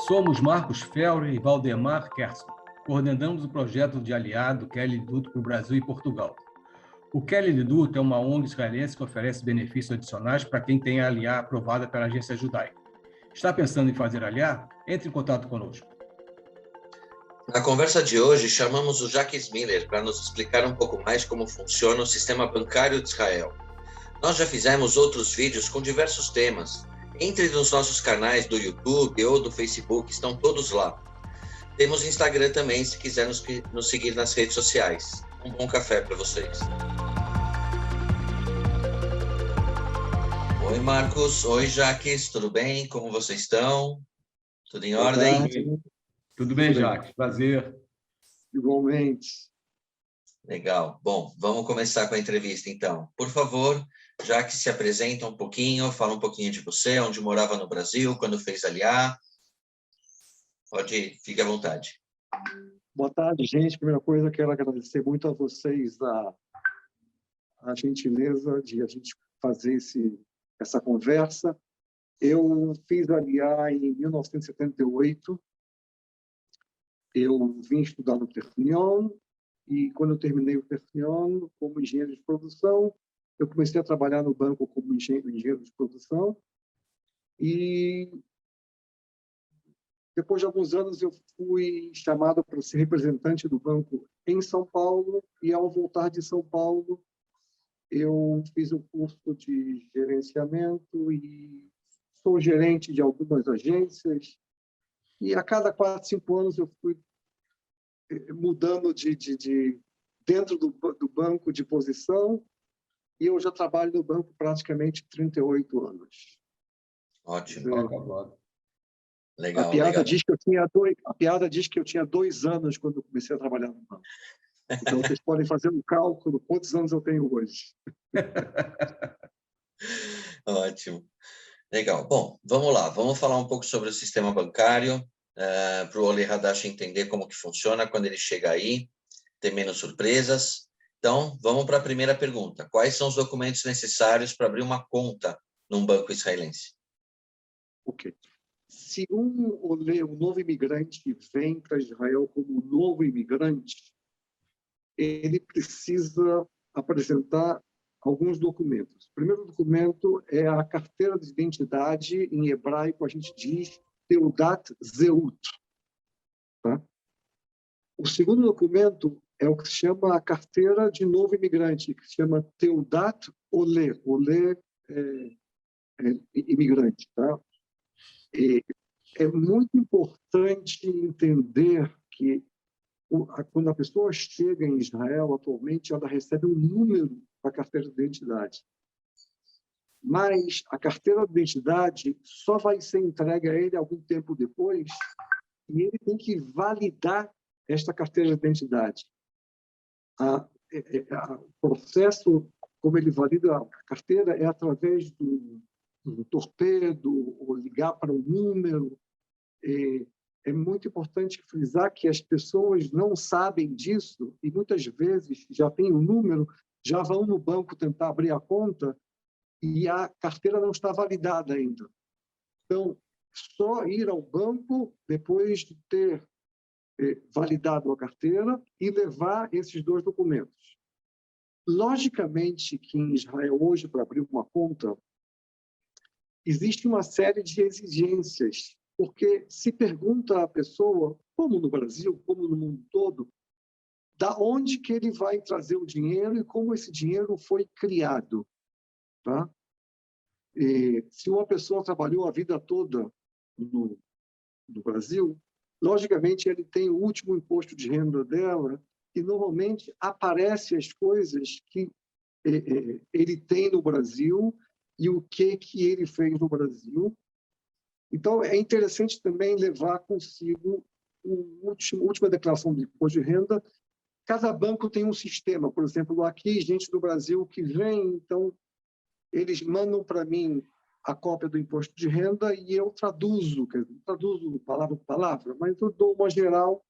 Somos Marcos Felder e Valdemar Kerson. Coordenamos o projeto de aliado Kelly Duto para o Brasil e Portugal. O Kelly Duto é uma ONG israelense que oferece benefícios adicionais para quem tem a aliá aprovada pela agência judaica. Está pensando em fazer aliá? Entre em contato conosco. Na conversa de hoje, chamamos o Jacques Miller para nos explicar um pouco mais como funciona o sistema bancário de Israel. Nós já fizemos outros vídeos com diversos temas. Entre nos nossos canais do YouTube ou do Facebook, estão todos lá. Temos Instagram também, se quiser nos seguir nas redes sociais. Um bom café para vocês. Oi, Marcos. Oi, Jacques. Tudo bem? Como vocês estão? Tudo em ordem? Tudo bem, Jacques? Prazer. Igualmente. Legal. Bom, vamos começar com a entrevista, então. Por favor, Jacques, se apresenta um pouquinho, fala um pouquinho de você, onde morava no Brasil, quando fez aliá. Pode, fique à vontade. Boa tarde, gente. Primeira coisa, quero agradecer muito a vocês a gentileza de a gente fazer essa conversa. Eu fiz aliá em 1978. Eu vim estudar no Technion e, quando eu terminei o Technion, como engenheiro de produção, eu comecei a trabalhar no banco como engenheiro de produção. E depois de alguns anos, eu fui chamado para ser representante do banco em São Paulo, e ao voltar de São Paulo, eu fiz um curso de gerenciamento e sou gerente de algumas agências. E a cada 4, 5 anos eu fui mudando dentro do banco de posição, e eu já trabalho no banco praticamente 38 anos. Ótimo. Legal, a piada diz que eu tinha 2 anos quando eu comecei a trabalhar no banco. Então, vocês podem fazer um cálculo quantos anos eu tenho hoje. Ótimo. Legal. Bom, vamos lá. Vamos falar um pouco sobre o sistema bancário, para o Ole Hadash entender como que funciona quando ele chega aí, ter menos surpresas. Então, vamos para a primeira pergunta. Quais são os documentos necessários para abrir uma conta num banco israelense? Ok. Se um novo imigrante vem para Israel como novo imigrante, ele precisa apresentar alguns documentos. O primeiro documento é a carteira de identidade. Em hebraico, a gente diz Teudat Zeut. Tá? O segundo documento é o que se chama a carteira de novo imigrante, que se chama Teudat Ole. Ole é imigrante. Tá? É muito importante entender que quando a pessoa chega em Israel, atualmente, ela recebe um número para a carteira de identidade. Mas a carteira de identidade só vai ser entregue a ele algum tempo depois, e ele tem que validar esta carteira de identidade. O processo, como ele valida a carteira, é através do torpedo, ou ligar para um número. É muito importante frisar que as pessoas não sabem disso e muitas vezes já tem o número, já vão no banco tentar abrir a conta e a carteira não está validada ainda. Então, só ir ao banco depois de ter validado a carteira e levar esses 2 documentos. Logicamente que em Israel hoje, para abrir uma conta, existe uma série de exigências, porque se pergunta à pessoa, como no Brasil, como no mundo todo, da onde que ele vai trazer o dinheiro e como esse dinheiro foi criado. Tá? Se uma pessoa trabalhou a vida toda no Brasil, logicamente ele tem o último imposto de renda dela e normalmente aparecem as coisas que ele tem no Brasil e o que ele fez no Brasil. Então, é interessante também levar consigo a última declaração de imposto de renda. Cada banco tem um sistema. Por exemplo, aqui, gente do Brasil que vem, então, eles mandam para mim a cópia do imposto de renda e eu traduzo palavra por palavra, mas eu dou uma geral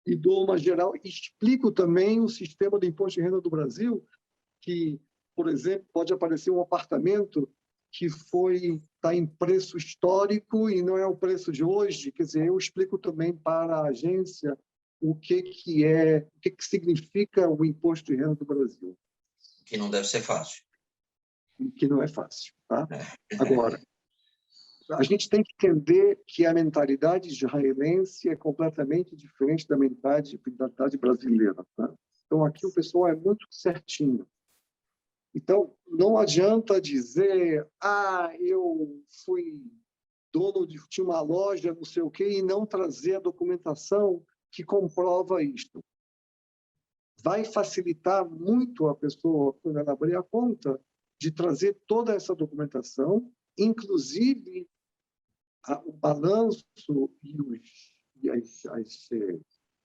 e explico também o sistema do imposto de renda do Brasil, que, por exemplo, pode aparecer um apartamento que está em preço histórico e não é o preço de hoje. Quer dizer, eu explico também para a agência o que significa o imposto de renda do Brasil. Que não deve ser fácil. Que não é fácil. Tá? Agora, a gente tem que entender que a mentalidade israelense é completamente diferente da mentalidade brasileira. Tá? Então, aqui o pessoal é muito certinho. Então, não adianta dizer, eu fui dono de uma loja, não sei o quê, e não trazer a documentação que comprova isto. Vai facilitar muito a pessoa, quando ela abrir a conta, de trazer toda essa documentação, inclusive o balanço e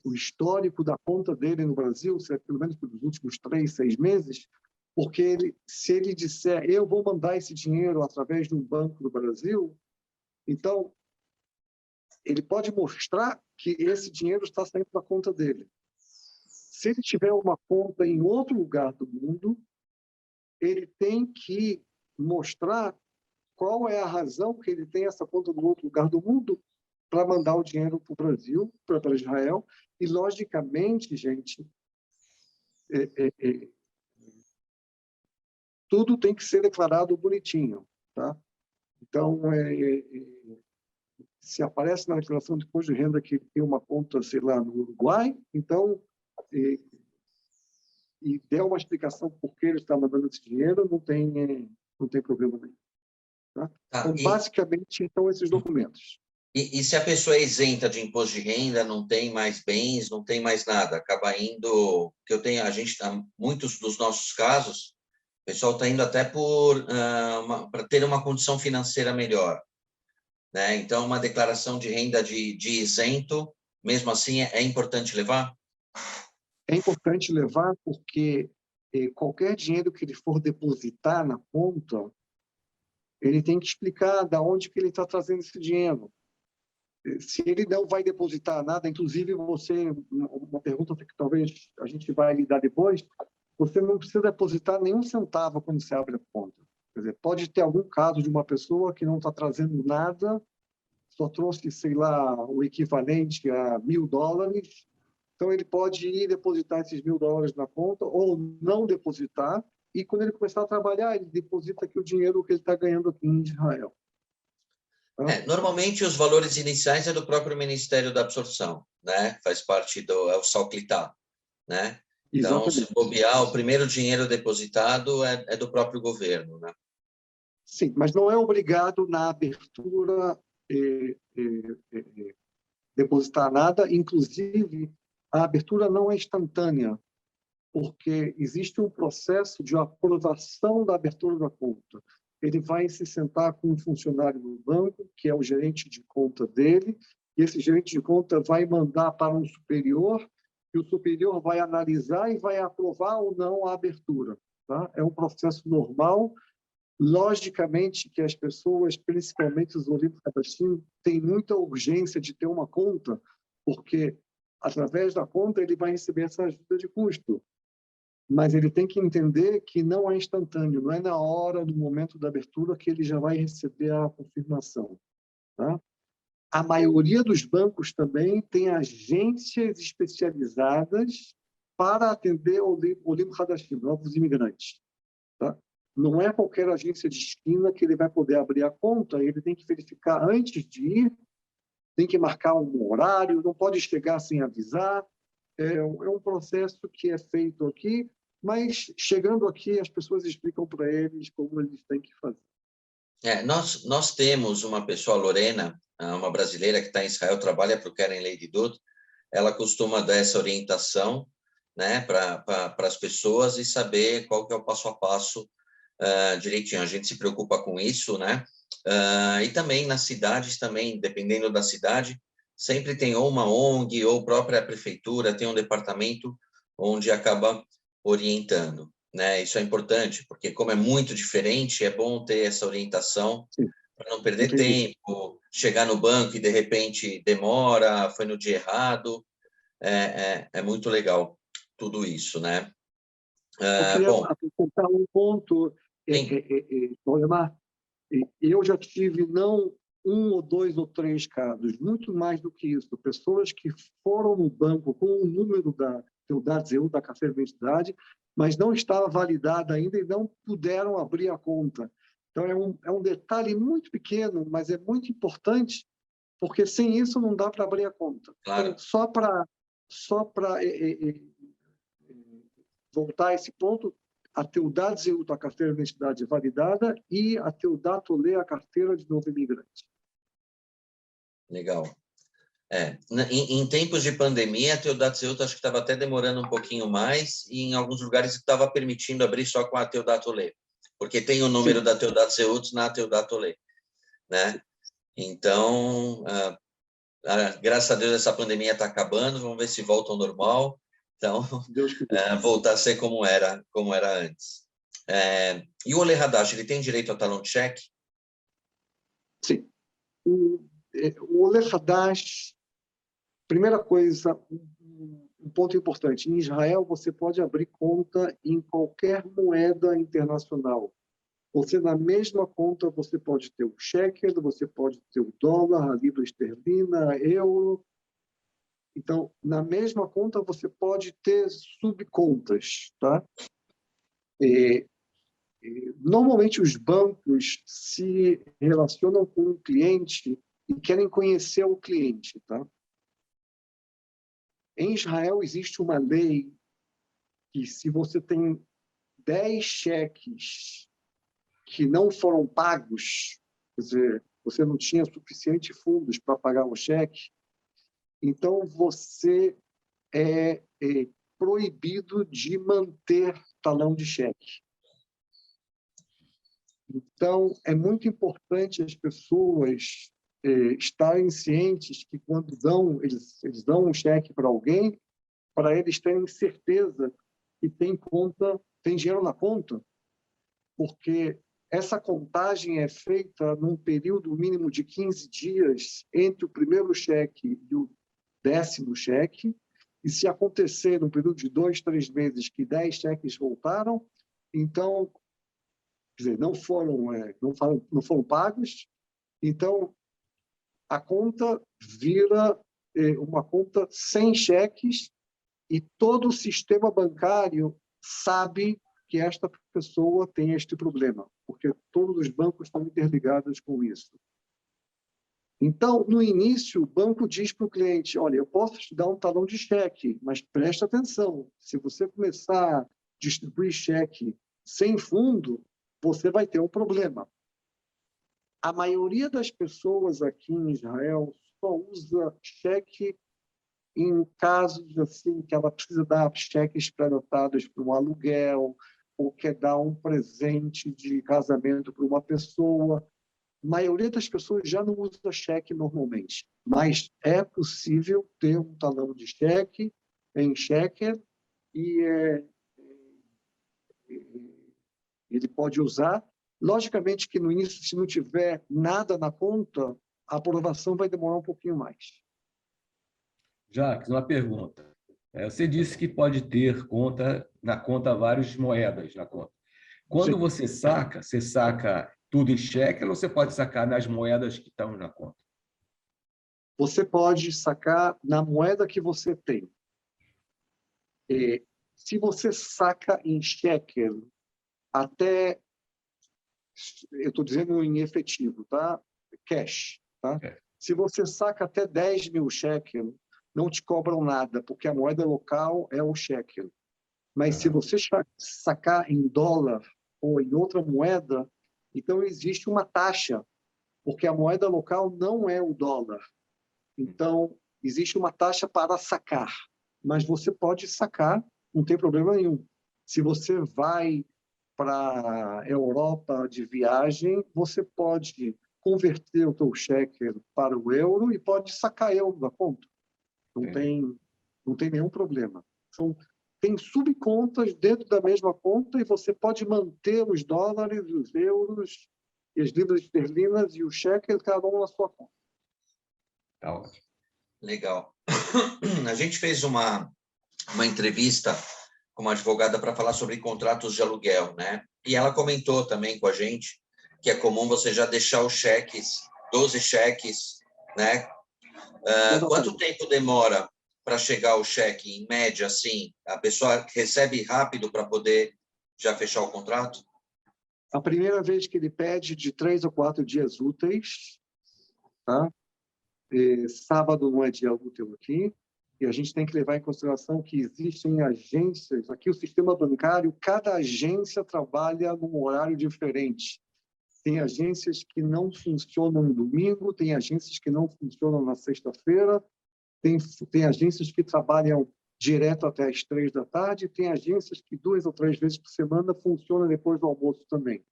o histórico da conta dele no Brasil, pelo menos pelos últimos 3, 6 meses, porque se ele disser, eu vou mandar esse dinheiro através de um banco do Brasil, então ele pode mostrar que esse dinheiro está saindo da conta dele. Se ele tiver uma conta em outro lugar do mundo, ele tem que mostrar qual é a razão que ele tem essa conta no outro lugar do mundo para mandar o dinheiro para o Brasil, para Israel. E, logicamente, gente, tudo tem que ser declarado bonitinho. Tá? Então, se aparece na declaração de imposto de renda que tem uma conta, sei lá, no Uruguai, então, e der uma explicação por que ele está mandando esse dinheiro, não tem problema nenhum. Tá? Então, basicamente, são esses documentos. E se a pessoa é isenta de imposto de renda, não tem mais bens, não tem mais nada, acaba indo... muitos dos nossos casos, o pessoal está indo até para ter uma condição financeira melhor. Né? Então, uma declaração de renda de isento, mesmo assim, é importante levar? É importante levar porque qualquer dinheiro que ele for depositar na conta, ele tem que explicar de onde que ele está trazendo esse dinheiro. Se ele não vai depositar nada, inclusive uma pergunta que talvez a gente vai lidar depois, você não precisa depositar nenhum centavo quando você abre a conta. Quer dizer, pode ter algum caso de uma pessoa que não está trazendo nada, só trouxe, sei lá, o equivalente a $1.000, então ele pode ir depositar esses $1.000 na conta ou não depositar, e quando ele começar a trabalhar, ele deposita aqui o dinheiro que ele está ganhando aqui em Israel. Normalmente, os valores iniciais é do próprio Ministério da Absorção, né? Faz parte o Salclitá, né? Então, Exatamente. se bobear, o primeiro dinheiro depositado é do próprio governo, né? Sim, mas não é obrigado na abertura depositar nada. Inclusive, a abertura não é instantânea, porque existe um processo de aprovação da abertura da conta. Ele vai se sentar com um funcionário do banco, que é o gerente de conta dele, e esse gerente de conta vai mandar para um superior, e o superior vai analisar e vai aprovar ou não a abertura. Tá? É um processo normal. Logicamente que as pessoas, principalmente os olímpicos, têm muita urgência de ter uma conta, porque através da conta ele vai receber essa ajuda de custo. Mas ele tem que entender que não é instantâneo, não é na hora, no momento da abertura, que ele já vai receber a confirmação. Tá? A maioria dos bancos também tem agências especializadas para atender Olim Hadashim, novos imigrantes. Tá? Não é qualquer agência de esquina que ele vai poder abrir a conta, ele tem que verificar antes de ir, tem que marcar um horário, não pode chegar sem avisar. É um processo que é feito aqui, mas chegando aqui as pessoas explicam para eles como eles têm que fazer. Nós temos uma pessoa, Lorena, uma brasileira que está em Israel, trabalha para o Keren Leididut, ela costuma dar essa orientação, né, para as pessoas e saber qual que é o passo a passo direitinho. A gente se preocupa com isso, né? E também nas cidades, também, dependendo da cidade, sempre tem ou uma ONG ou própria prefeitura, tem um departamento onde acaba orientando, né? Isso é importante, porque como é muito diferente, é bom ter essa orientação para não perder tempo, chegar no banco e de repente demora, foi no dia errado. É muito legal tudo isso, né? Eu queria acrescentar um ponto, Omar. Eu já tive não um ou dois ou três casos, muito mais do que isso, pessoas que foram no banco com o número da Teudat-Zehut, da carteira de identidade, mas não estava validada ainda e não puderam abrir a conta. Então, é um detalhe muito pequeno, mas é muito importante, porque sem isso não dá para abrir a conta. Claro. Então, só para voltar a esse ponto, a Teudat-Zehut, a carteira de identidade validada, e a Teudat-Olé, a carteira de novo imigrante. Legal. Em tempos de pandemia, a Teudat-Zehut acho que estava até demorando um pouquinho mais, e em alguns lugares estava permitindo abrir só com a Teudat-Olé, porque tem o número da Teudat-Zehut na Teudat-Olé, né? Então, graças a Deus, essa pandemia está acabando, vamos ver se volta ao normal. Então, voltar a ser como era antes. E o Olé Hadash, ele tem direito a talão de cheque? Sim. O Olé Hadash, primeira coisa, um ponto importante. Em Israel, você pode abrir conta em qualquer moeda internacional. Você, na mesma conta, você pode ter o shekel, você pode ter o dólar, a libra esterlina, a euro. Então, na mesma conta, você pode ter subcontas, tá? Normalmente, os bancos se relacionam com o cliente e querem conhecer o cliente, tá? Em Israel, existe uma lei que, se você tem 10 cheques que não foram pagos, quer dizer, você não tinha suficiente fundos para pagar o cheque, então você é proibido de manter talão de cheque. Então, é muito importante as pessoas estarem cientes que quando eles dão um cheque para alguém, para eles terem certeza que tem dinheiro na conta, porque essa contagem é feita num período mínimo de 15 dias entre o primeiro cheque e o 10º cheque, e se acontecer no período de 2, 3 meses que 10 cheques voltaram, então, quer dizer, não foram pagos, então a conta vira uma conta sem cheques e todo o sistema bancário sabe que esta pessoa tem este problema, porque todos os bancos estão interligados com isso. Então, no início, o banco diz para o cliente, olha, eu posso te dar um talão de cheque, mas presta atenção, se você começar a distribuir cheque sem fundo, você vai ter um problema. A maioria das pessoas aqui em Israel só usa cheque em casos assim que ela precisa dar cheques pré-datados para um aluguel, ou quer dar um presente de casamento para uma pessoa. A maioria das pessoas já não usa cheque normalmente, mas é possível ter um talão de cheque em shekel e ele pode usar. Logicamente que no início, se não tiver nada na conta, a aprovação vai demorar um pouquinho mais. Jacques, uma pergunta. Você disse que pode ter na conta várias moedas na conta. Quando você saca tudo em shekel ou você pode sacar nas moedas que estão na conta? Você pode sacar na moeda que você tem. Se você saca em shekel até, eu estou dizendo em efetivo, tá? Cash, tá? Se você saca até 10 mil shekel, não te cobram nada, porque a moeda local é o shekel. Mas se você sacar em dólar ou em outra moeda, então existe uma taxa, porque a moeda local não é o dólar. Então, existe uma taxa para sacar, mas você pode sacar, não tem problema nenhum. Se você vai para a Europa de viagem, você pode converter o teu cheque para o euro e pode sacar euro da conta. Não tem nenhum problema. Tem subcontas dentro da mesma conta e você pode manter os dólares, os euros, e as libras esterlinas e o cheque, cada um na sua conta. Tá ótimo. Legal. A gente fez uma entrevista com uma advogada para falar sobre contratos de aluguel, né? E ela comentou também com a gente que é comum você já deixar os cheques, 12 cheques, né? Quanto tempo demora para chegar o cheque, em média, assim? A pessoa recebe rápido para poder já fechar o contrato? A primeira vez que ele pede, de 3 a 4 dias úteis, tá? Sábado não é dia útil aqui, e a gente tem que levar em consideração que existem agências, aqui o sistema bancário, cada agência trabalha num horário diferente. Tem agências que não funcionam no domingo, tem agências que não funcionam na sexta-feira, tem agências que trabalham direto até as 3 da tarde, tem agências que 2 ou 3 vezes por semana funcionam depois do almoço também.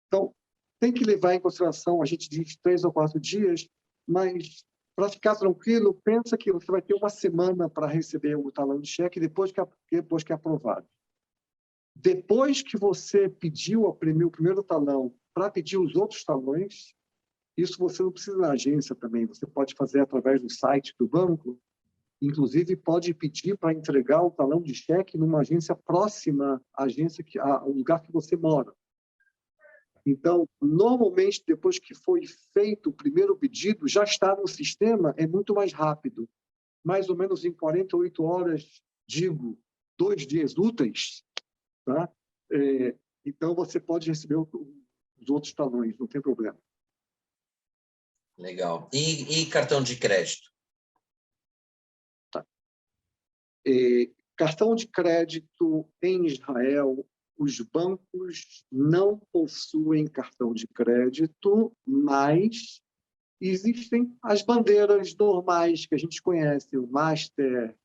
Então, tem que levar em consideração, a gente diz 3 ou 4 dias, mas para ficar tranquilo, pensa que você vai ter uma semana para receber o talão de cheque depois que é aprovado. Depois que você pediu o primeiro talão para pedir os outros talões, isso você não precisa da agência também, você pode fazer através do site do banco, inclusive pode pedir para entregar o talão de cheque numa agência próxima ao lugar que você mora. Então, normalmente, depois que foi feito o primeiro pedido, já está no sistema, é muito mais rápido. Mais ou menos em 48 horas, digo, 2 dias úteis, tá? Então, você pode receber os outros talões, não tem problema. Legal. E cartão de crédito? Tá. Cartão de crédito em Israel, os bancos não possuem cartão de crédito, mas existem as bandeiras normais que a gente conhece, o Master,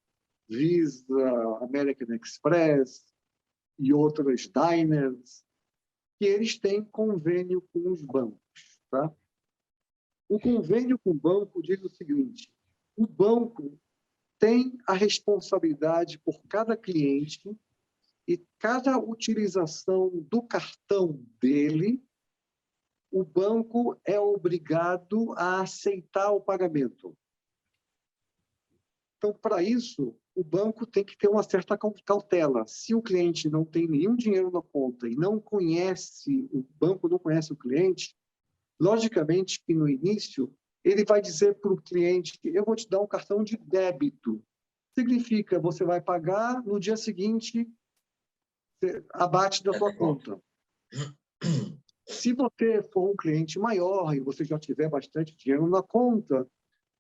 Visa, American Express e outras Diners, que eles têm convênio com os bancos. Tá? O convênio com o banco diz o seguinte: o banco tem a responsabilidade por cada cliente e cada utilização do cartão dele, o banco é obrigado a aceitar o pagamento. Então, para isso, o banco tem que ter uma certa cautela. Se o cliente não tem nenhum dinheiro na conta e o banco não conhece o cliente, logicamente que no início ele vai dizer para o cliente: eu vou te dar um cartão de débito. Significa, você vai pagar, no dia seguinte abate da tua conta. Se você for um cliente maior e você já tiver bastante dinheiro na conta,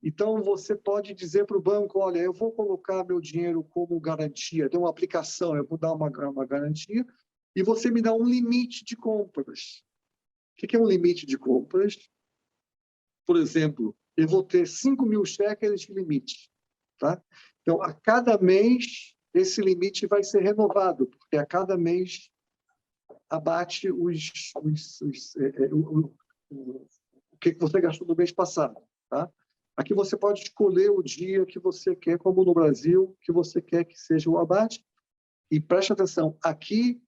então você pode dizer para o banco: olha, eu vou colocar meu dinheiro como garantia, tem uma aplicação, eu vou dar uma garantia e você me dá um limite de compras. O que é um limite de compras? Por exemplo, eu vou ter 5.000 shekels de limite. Tá? Então, a cada mês, esse limite vai ser renovado, porque a cada mês abate o que você gastou no mês passado. Tá? Aqui você pode escolher o dia que você quer, como no Brasil, que você quer que seja o abate. E preste atenção, aqui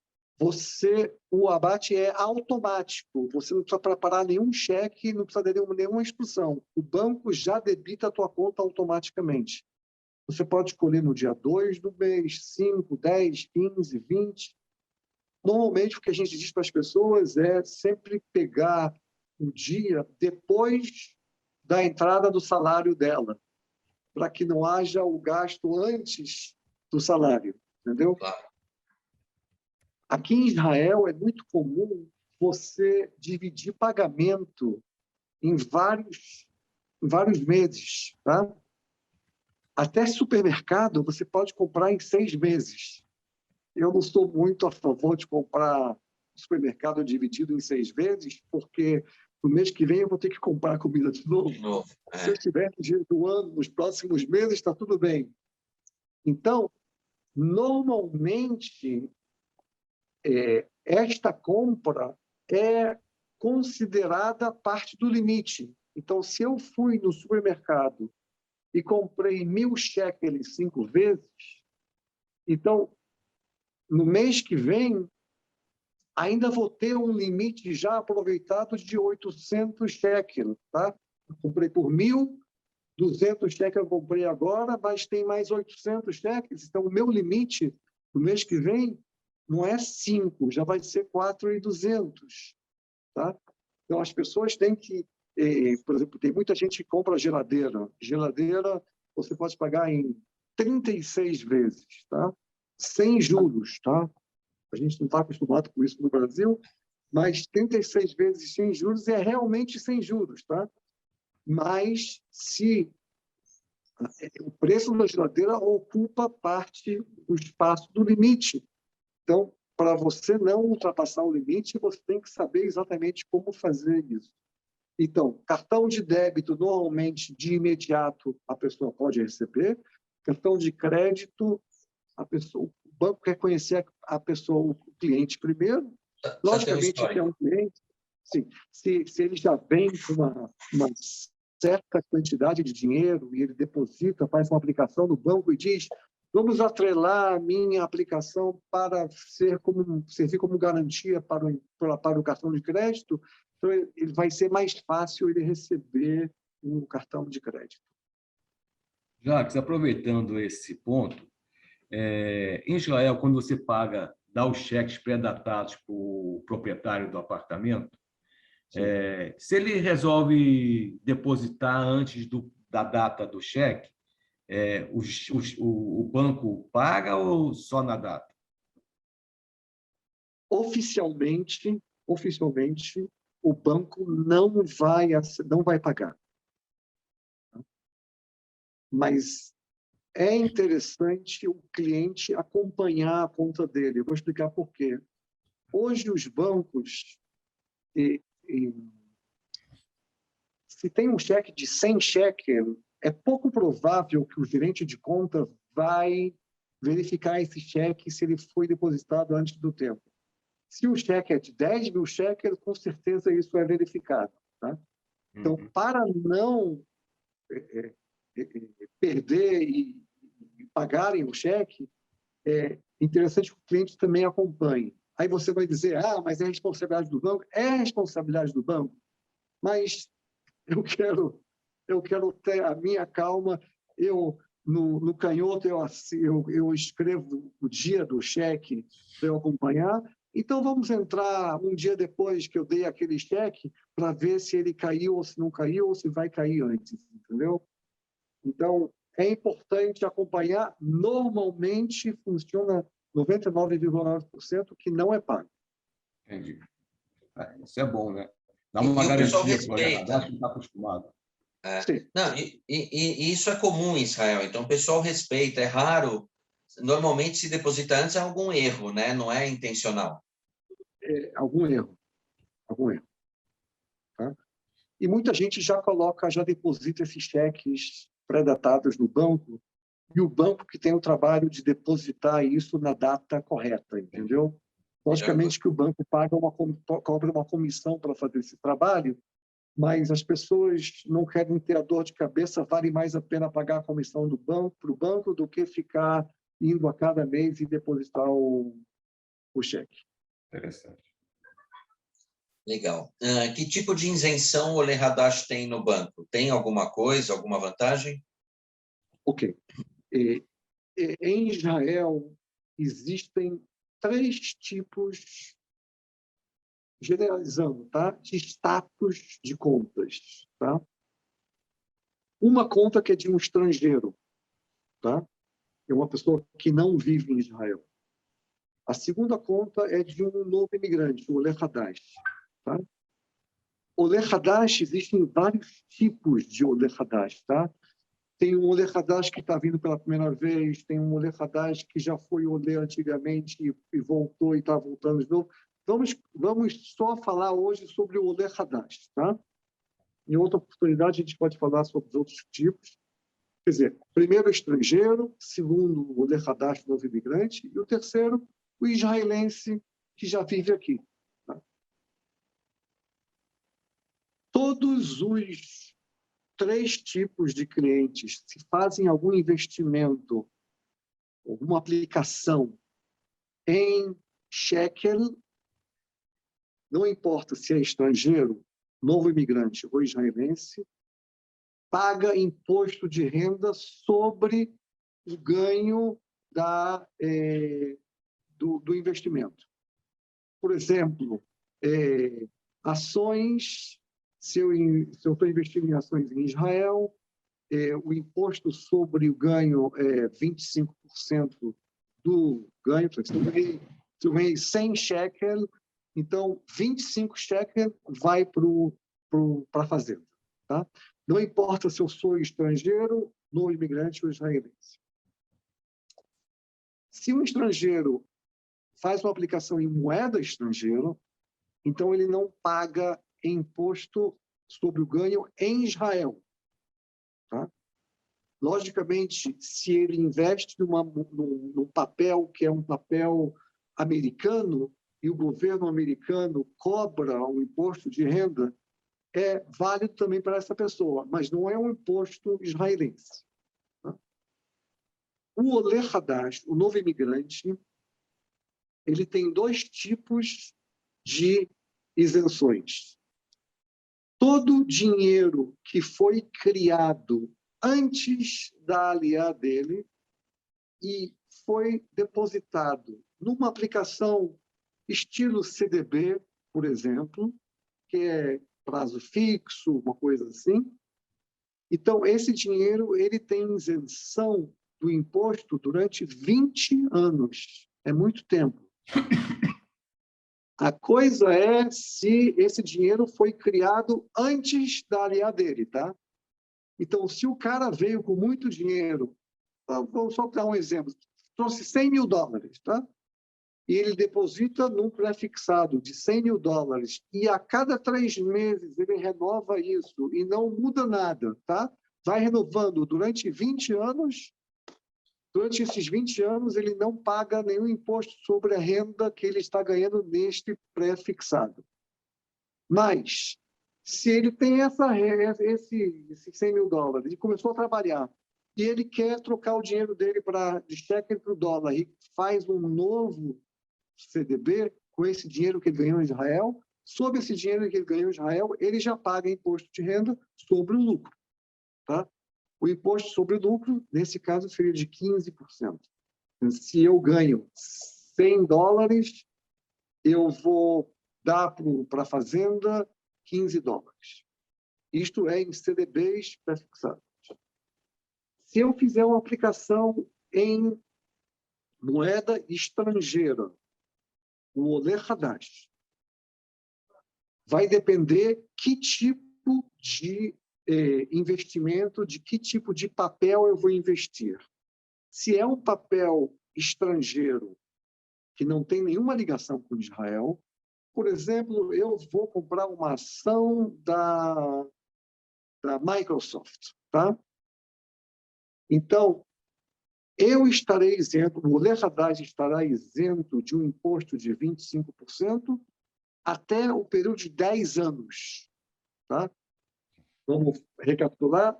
o abate é automático. Você não precisa preparar nenhum cheque, não precisa de nenhuma instrução. O banco já debita a tua conta automaticamente. Você pode escolher no dia 2 do mês, 5, 10, 15, 20. Normalmente, o que a gente diz para as pessoas é sempre pegar o dia depois da entrada do salário dela, para que não haja o gasto antes do salário, entendeu? Claro. Aqui em Israel é muito comum você dividir pagamento em vários meses, tá? Até supermercado você pode comprar em 6 meses. Eu não sou muito a favor de comprar supermercado dividido em 6 vezes, porque no mês que vem eu vou ter que comprar comida de novo. Se eu tiver dinheiro do ano, nos próximos meses, está tudo bem. Então, normalmente, esta compra é considerada parte do limite. Então, se eu fui no supermercado e comprei 1.000 shekels 5 vezes, então, no mês que vem, ainda vou ter um limite já aproveitado de 800 shekels, tá? Eu comprei por 1.000, 200 shekels eu comprei agora, mas tem mais 800 shekels. Então, o meu limite no mês que vem não é 5, já vai ser 4.200, tá? Então, as pessoas têm que... por exemplo, tem muita gente que compra geladeira. Geladeira você pode pagar em 36 vezes, tá? Sem juros, tá? A gente não está acostumado com isso no Brasil, mas 36 vezes sem juros é realmente sem juros, tá? Mas se o preço da geladeira ocupa parte do espaço do limite. Então, para você não ultrapassar o limite, você tem que saber exatamente como fazer isso. Então, cartão de débito, normalmente, de imediato, a pessoa pode receber. Cartão de crédito, o banco quer conhecer a pessoa, o cliente primeiro. Logicamente, que é um cliente, sim, se ele já vem com uma certa quantidade de dinheiro e ele deposita, faz uma aplicação no banco e diz: vamos atrelar a minha aplicação para servir como garantia para o cartão de crédito, então ele vai ser mais fácil ele receber um cartão de crédito. Jacques, aproveitando esse ponto, em Israel, quando você dá os cheques pré-datados para o proprietário do apartamento, se ele resolve depositar antes da data do cheque, o banco paga ou só na data? Oficialmente, o banco não vai pagar. Mas é interessante o cliente acompanhar a conta dele. Eu vou explicar por quê. Hoje, os bancos, se tem um cheque de 100 shekel, é pouco provável que o gerente de conta vai verificar esse cheque se ele foi depositado antes do tempo. Se o cheque é de 10 mil shekels, com certeza isso é verificado. Tá? Então, para não perder e pagarem o cheque, é interessante que o cliente também acompanhe. Aí você vai dizer: mas é responsabilidade do banco? É responsabilidade do banco, mas eu quero ter a minha calma. No canhoto, eu escrevo o dia do cheque para eu acompanhar. Então, vamos entrar um dia depois que eu dei aquele cheque para ver se ele caiu ou se não caiu, ou se vai cair antes, entendeu? Então, é importante acompanhar. Normalmente, funciona 99,9% que não é pago. Entendi. Isso é bom, né? Dá uma garantia para o RH que está acostumado. Não, e isso é comum em Israel. Então, o pessoal respeita. É raro. Normalmente, se deposita antes, é algum erro, né? Não é intencional. Algum erro. Tá? E muita gente já deposita esses cheques pré-datados no banco, e o banco que tem o trabalho de depositar isso na data correta, entendeu? Logicamente que o banco cobra uma comissão para fazer esse trabalho, mas as pessoas não querem ter a dor de cabeça. Vale mais a pena pagar a comissão para o banco do que ficar indo a cada mês e depositar o cheque. Interessante. Legal. Que tipo de isenção o Oleh Hadash tem no banco? Tem alguma coisa, alguma vantagem? Ok. Em Israel, existem 3 tipos, generalizando, tá? De status de contas. Tá? Uma conta que é de um estrangeiro, tá? É uma pessoa que não vive em Israel. A segunda conta é de um novo imigrante, o Oleh Hadash. Tá? Oleh Hadash, existem vários tipos de Oleh Hadash. Tá? Tem um Oleh Hadash que está vindo pela primeira vez, tem um Oleh Hadash que já foi Oleh antigamente e voltou e está voltando de novo. Vamos só falar hoje sobre o Oleh Hadash. Tá? Em outra oportunidade, a gente pode falar sobre os outros tipos. Quer dizer, primeiro, estrangeiro; segundo, o Oleh Hadash, novo imigrante; e o terceiro, o israelense que já vive aqui. Tá? Todos os 3 tipos de clientes, se fazem algum investimento, alguma aplicação em shekel, não importa se é estrangeiro, novo imigrante ou israelense, paga imposto de renda sobre o ganho do investimento. Por exemplo, Ações, se eu estou investindo em ações em Israel, o imposto sobre o ganho é 25% do ganho. Se eu ganhei 100 shekel, então 25 shekel vai para a fazenda. Tá? Não importa se eu sou estrangeiro, novo imigrante ou israelense. Se um estrangeiro faz uma aplicação em moeda estrangeira, então ele não paga imposto sobre o ganho em Israel. Tá? Logicamente, se ele investe num papel que é um papel americano e o governo americano cobra um imposto de renda, é válido também para essa pessoa, mas não é um imposto israelense. Tá? O Olê Hadash, o novo imigrante, ele tem 2 tipos de isenções. Todo dinheiro que foi criado antes da aliá dele e foi depositado numa aplicação estilo CDB, por exemplo, que é prazo fixo, uma coisa assim. Então, esse dinheiro ele tem isenção do imposto durante 20 anos. É muito tempo. A coisa é se esse dinheiro foi criado antes da aliá dele, tá? Então, se o cara veio com muito dinheiro, vamos só dar um exemplo, trouxe $100 mil, tá? E ele deposita num pré-fixado de $100 mil, e a cada 3 meses ele renova isso, e não muda nada, tá? Vai renovando durante 20 anos, durante esses 20 anos ele não paga nenhum imposto sobre a renda que ele está ganhando neste pré-fixado. Mas, se ele tem esses $100 mil, ele começou a trabalhar, e ele quer trocar o dinheiro dele de shekel para o dólar, e faz um novo CDB com esse dinheiro que ele ganhou em Israel, sobre esse dinheiro que ele ganhou em Israel, ele já paga imposto de renda sobre o lucro. Tá? O imposto sobre o lucro, nesse caso, seria de 15%. Se eu ganho $100, eu vou dar para a fazenda $15. Isto é em CDBs pré-fixados. Se eu fizer uma aplicação em moeda estrangeira, o Olê Hadash, vai depender que tipo de investimento, de que tipo de papel eu vou investir. Se é um papel estrangeiro que não tem nenhuma ligação com Israel, por exemplo, eu vou comprar uma ação da Microsoft, tá? Então, eu estarei isento, o Olê Hadash estará isento de um imposto de 25% até o período de 10 anos. Tá? Vamos recapitular: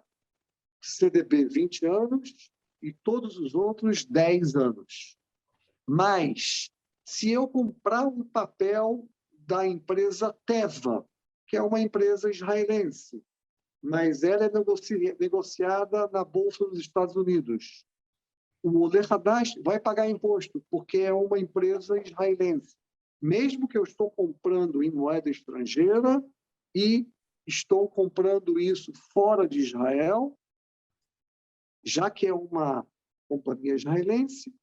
CDB 20 anos e todos os outros 10 anos. Mas, se eu comprar um papel da empresa Teva, que é uma empresa israelense, mas ela é negociada na Bolsa dos Estados Unidos, o Olê Hadash vai pagar imposto, porque é uma empresa israelense. Mesmo que eu estou comprando em moeda estrangeira e estou comprando isso fora de Israel, já que é uma companhia israelense,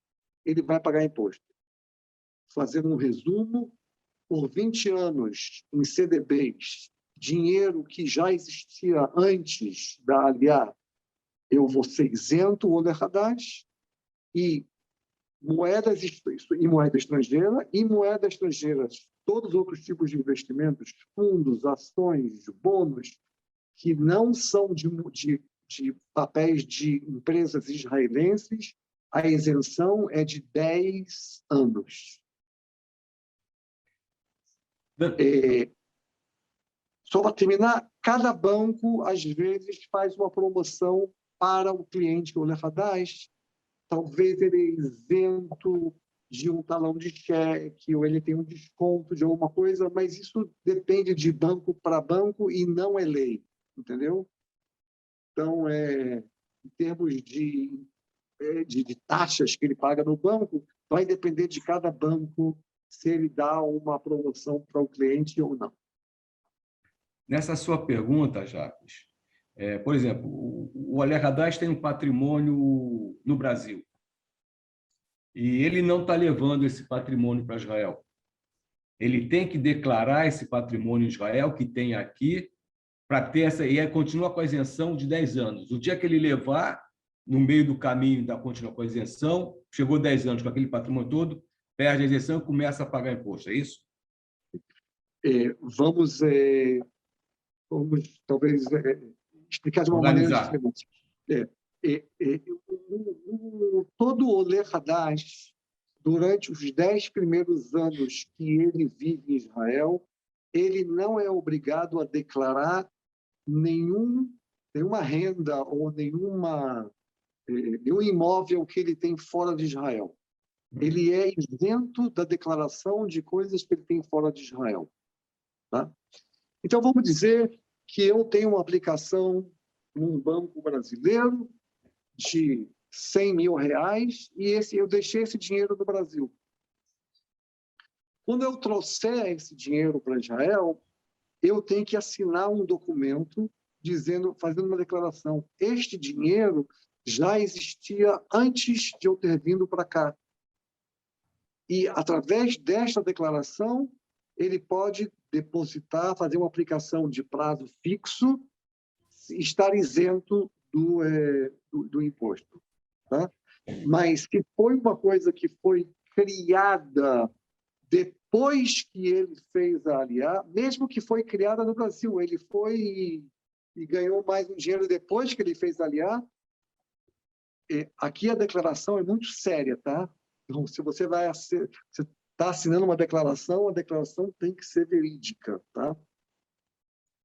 ele vai pagar imposto. Fazendo um resumo, por 20 anos em CDBs, dinheiro que já existia antes da aliá, eu vou ser isento o Olê Hadash, e moeda estrangeira, todos os outros tipos de investimentos, fundos, ações, bônus, que não são de papéis de empresas israelenses, a isenção é de 10 anos. Só para terminar, cada banco, às vezes, faz uma promoção para o cliente Olê Hadash. Talvez ele é isento de um talão de cheque, ou ele tem um desconto de alguma coisa, mas isso depende de banco para banco e não é lei, entendeu? Então, em termos de taxas que ele paga no banco, vai depender de cada banco se ele dá uma promoção para o cliente ou não. Nessa sua pergunta, Jacques, por exemplo, o Oleh Haddad tem um patrimônio no Brasil e ele não está levando esse patrimônio para Israel. Ele tem que declarar esse patrimônio em Israel que tem aqui para ter essa e aí continua com a isenção de 10 anos. O dia que ele levar, no meio do caminho da continua com a isenção, chegou 10 anos com aquele patrimônio todo, perde a isenção e começa a pagar imposto, é isso? Vamos talvez explicar de uma maneira Organizar. diferente. Todo o Oleh Haddad, durante os 10 primeiros anos que ele vive em Israel, ele não é obrigado a declarar nenhuma renda ou nenhum imóvel que ele tem fora de Israel. Ele é isento da declaração de coisas que ele tem fora de Israel. Tá? Então, vamos dizer que eu tenho uma aplicação num banco brasileiro de R$100 mil e eu deixei esse dinheiro no Brasil. Quando eu trouxer esse dinheiro para Israel, eu tenho que assinar um documento fazendo uma declaração. Este dinheiro já existia antes de eu ter vindo para cá. E, através desta declaração, ele pode depositar, fazer uma aplicação de prazo fixo, estar isento do imposto. Tá? Mas se foi uma coisa que foi criada depois que ele fez a Aliyá, mesmo que foi criada no Brasil, ele foi e ganhou mais um dinheiro depois que ele fez a Aliyá, aqui a declaração é muito séria, tá? Então, se você está assinando uma declaração, a declaração tem que ser verídica, tá?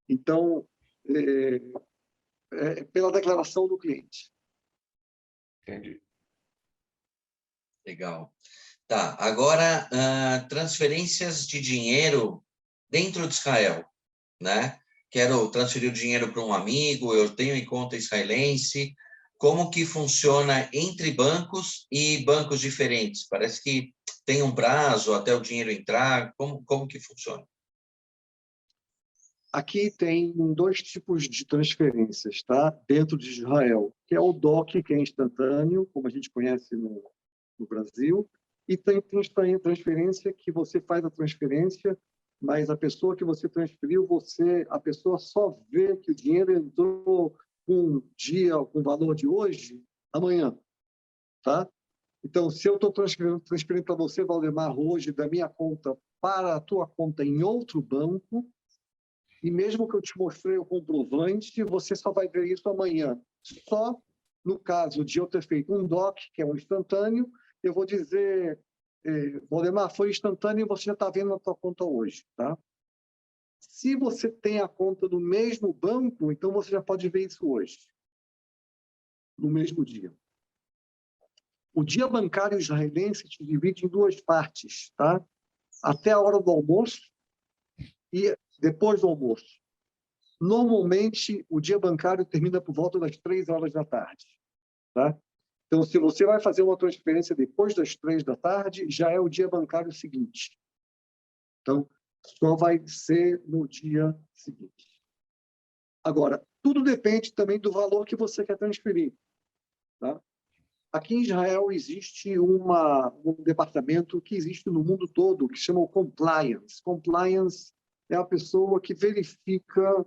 Então, pela declaração do cliente. Entendi. Legal. Tá, agora, transferências de dinheiro dentro de Israel, né? Quero transferir o dinheiro para um amigo, eu tenho em conta israelense. Como que funciona entre bancos e bancos diferentes? Parece que tem um prazo até o dinheiro entrar. Como que funciona? Aqui tem 2 tipos de transferências, tá? Dentro de Israel, que é o DOC, que é instantâneo, como a gente conhece no Brasil, e tem transferência que você faz a transferência, mas a pessoa que você transferiu, a pessoa só vê que o dinheiro entrou um dia com o valor de hoje, amanhã, tá? Então, se eu estou transferindo para você, Valdemar, hoje, da minha conta para a tua conta em outro banco, e mesmo que eu te mostrei o comprovante, você só vai ver isso amanhã. Só no caso de eu ter feito um DOC, que é um instantâneo, eu vou dizer, Valdemar, foi instantâneo e você já está vendo na tua conta hoje, tá? Se você tem a conta no mesmo banco, então você já pode ver isso hoje, no mesmo dia. O dia bancário israelense se divide em 2 partes, tá? Até a hora do almoço e depois do almoço. Normalmente, o dia bancário termina por volta das 3 horas da tarde, tá? Então, se você vai fazer uma transferência depois das 3 da tarde, já é o dia bancário seguinte. Então, só vai ser no dia seguinte. Agora, tudo depende também do valor que você quer transferir, tá? Aqui em Israel existe um departamento que existe no mundo todo, que chama o Compliance. Compliance é a pessoa que verifica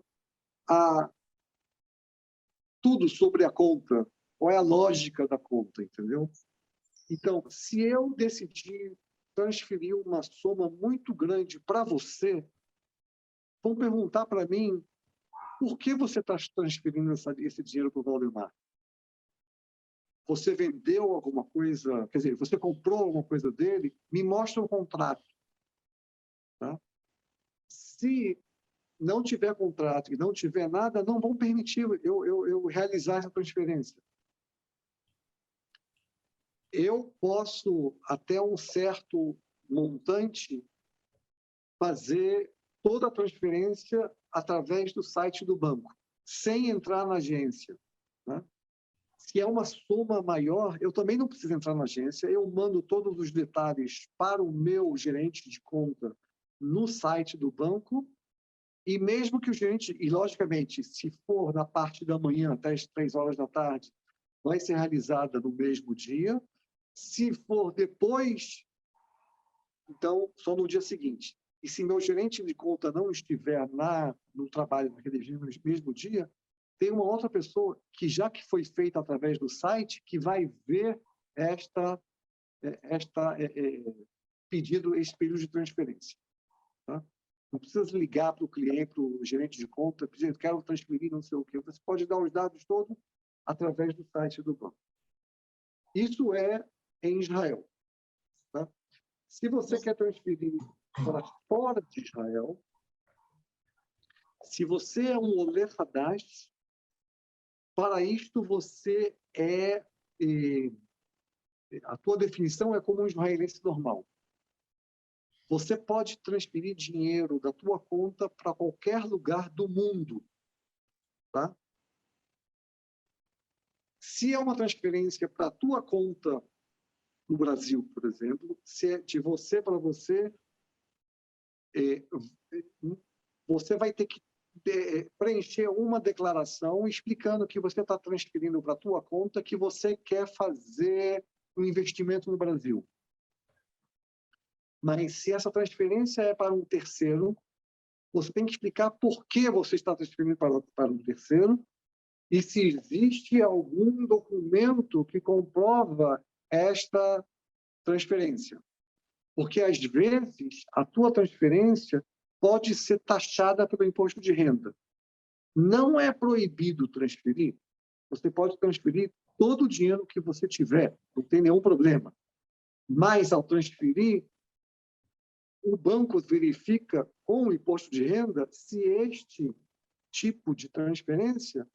tudo sobre a conta, qual é a lógica da conta, entendeu? Então, se eu decidir transferir uma soma muito grande para você, vão perguntar para mim por que você está transferindo esse dinheiro para o Valdemar. Você vendeu alguma coisa, quer dizer, você comprou alguma coisa dele, me mostra o contrato. Tá? Se não tiver contrato e não tiver nada, não vão permitir eu realizar essa transferência. Eu posso, até um certo montante, fazer toda a transferência através do site do banco, sem entrar na agência. Né? Se é uma soma maior, eu também não preciso entrar na agência, eu mando todos os detalhes para o meu gerente de conta no site do banco E mesmo que o gerente, e logicamente, se for na parte da manhã até as 3 horas da tarde, vai ser realizada no mesmo dia. Se for depois, então, só no dia seguinte. E se meu gerente de conta não estiver no trabalho naquele mesmo dia, tem uma outra pessoa que, já que foi feita através do site, que vai ver esse período de transferência. Tá? Não precisa ligar para o cliente, para o gerente de conta, pedindo, quero transferir, não sei o quê. Você pode dar os dados todos através do site do banco. Isso é em Israel. Tá? Se você quer transferir para fora de Israel, se você é um Olé Hadash, para isto você a tua definição é como um israelense normal. Você pode transferir dinheiro da tua conta para qualquer lugar do mundo. Tá? Se é uma transferência para a tua conta no Brasil, por exemplo, se é de você para você, você vai ter que preencher uma declaração explicando que você está transferindo para a tua conta, que você quer fazer um investimento no Brasil. Mas se essa transferência é para um terceiro, você tem que explicar por que você está transferindo para um terceiro e se existe algum documento que comprova esta transferência. Porque, às vezes, a tua transferência pode ser taxada pelo imposto de renda. Não é proibido transferir. Você pode transferir todo o dinheiro que você tiver, não tem nenhum problema. Mas, ao transferir, o banco verifica com o imposto de renda se este tipo de transferência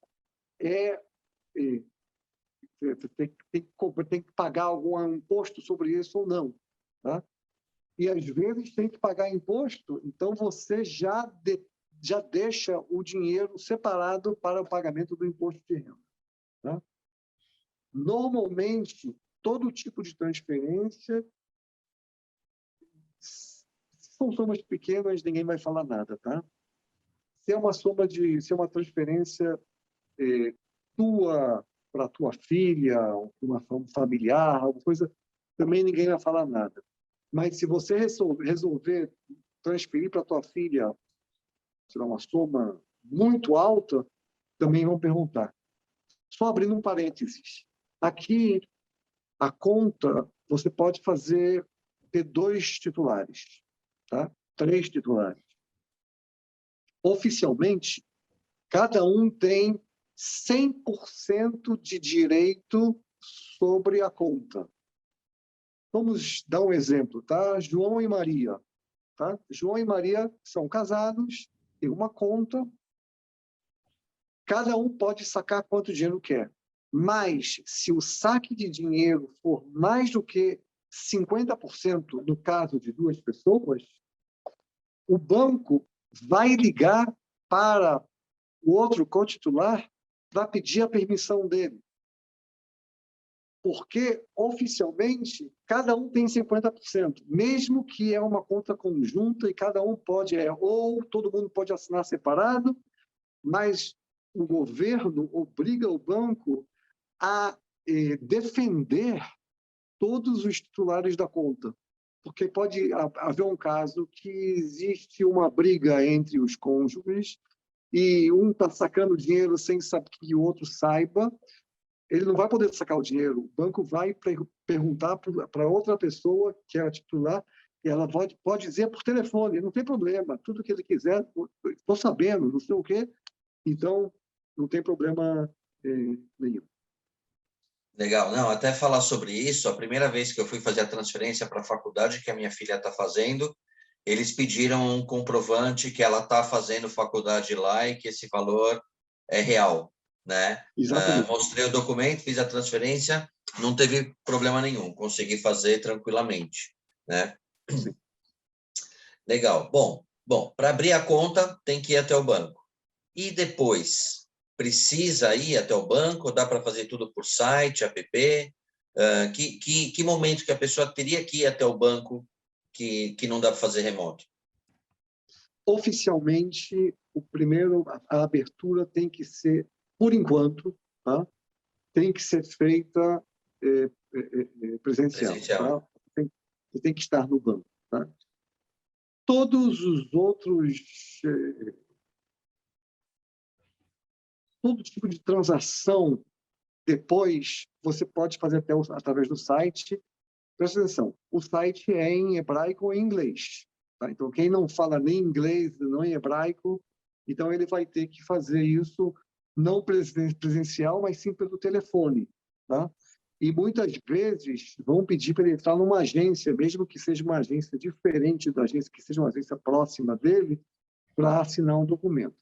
tem que pagar algum imposto sobre isso ou não. Tá? E, às vezes, tem que pagar imposto, então você já deixa o dinheiro separado para o pagamento do imposto de renda. Tá? Normalmente, todo tipo de transferência são somas pequenas, ninguém vai falar nada, tá? Se é uma transferência tua para tua filha, uma familiar, alguma coisa, também ninguém vai falar nada. Mas se você resolver transferir para tua filha, será uma soma muito alta, também vão perguntar. Só abrindo um parênteses. Aqui, a conta, você pode ter 2 titulares, tá? 3 titulares. Oficialmente, cada um tem 100% de direito sobre a conta. Vamos dar um exemplo, tá? João e Maria. Tá? João e Maria são casados, têm uma conta. Cada um pode sacar quanto dinheiro quer. Mas, se o saque de dinheiro for mais do que 50% no caso de 2 pessoas, o banco vai ligar para o outro cotitular para pedir a permissão dele. Porque, oficialmente, cada um tem 50%, mesmo que é uma conta conjunta e cada um pode, ou todo mundo pode assinar separado, mas o governo obriga o banco a defender todos os titulares da conta. Porque pode haver um caso que existe uma briga entre os cônjuges e um está sacando dinheiro sem saber que o outro saiba, ele não vai poder sacar o dinheiro. O banco vai perguntar para outra pessoa, que é a titular, e ela pode dizer por telefone, não tem problema, tudo que ele quiser, estou sabendo, não sei o quê, então não tem problema nenhum. Legal. Não, até falar sobre isso, a primeira vez que eu fui fazer a transferência para a faculdade que a minha filha está fazendo, eles pediram um comprovante que ela está fazendo faculdade lá e que esse valor é real, né? Mostrei o documento, fiz a transferência, não teve problema nenhum, consegui fazer tranquilamente, né? Sim. Legal. Bom, para abrir a conta tem que ir até o banco. E depois, precisa ir até o banco? Dá para fazer tudo por site, app? Que momento que a pessoa teria que ir até o banco que não dá para fazer remoto? oficialmente, a abertura tem que ser, por enquanto, tá? Tem que ser feita presencial. Tá? Você tem que estar no banco. Tá? Todos os outros... todo tipo de transação, depois, você pode fazer até através do site. Presta atenção, o site é em hebraico ou em inglês. Tá? Então, quem não fala nem inglês, nem hebraico, então ele vai ter que fazer isso não presencial, mas sim pelo telefone. Tá? E muitas vezes vão pedir para ele entrar numa agência, mesmo que seja uma agência diferente da agência, que seja uma agência próxima dele, para assinar um documento.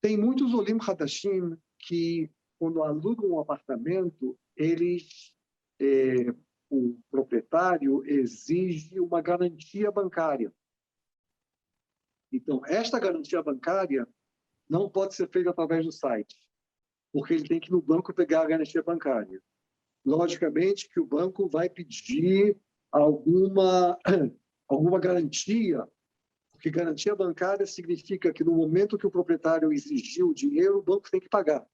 Tem muitos Olim Hadashim que, quando alugam um apartamento, o proprietário exige uma garantia bancária. Então, esta garantia bancária não pode ser feita através do site, porque ele tem que ir no banco pegar a garantia bancária. Logicamente que o banco vai pedir alguma garantia, porque garantia bancária significa que no momento que o proprietário exigiu o dinheiro, o banco tem que pagar.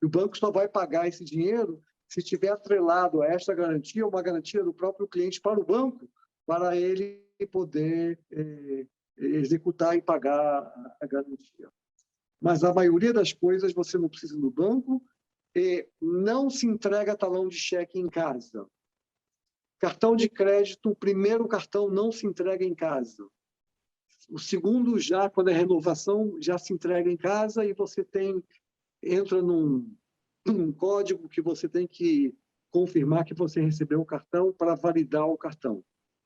E o banco só vai pagar esse dinheiro se tiver atrelado a esta garantia, uma garantia do próprio cliente para o banco, para ele poder executar e pagar a garantia. Mas a maioria das coisas você não precisa ir no banco, não se entrega talão de cheque em casa. Cartão de crédito, o primeiro cartão não se entrega em casa. O segundo, já quando é renovação, já se entrega em casa e você entra num código que você tem que confirmar que você recebeu o cartão para validar o cartão.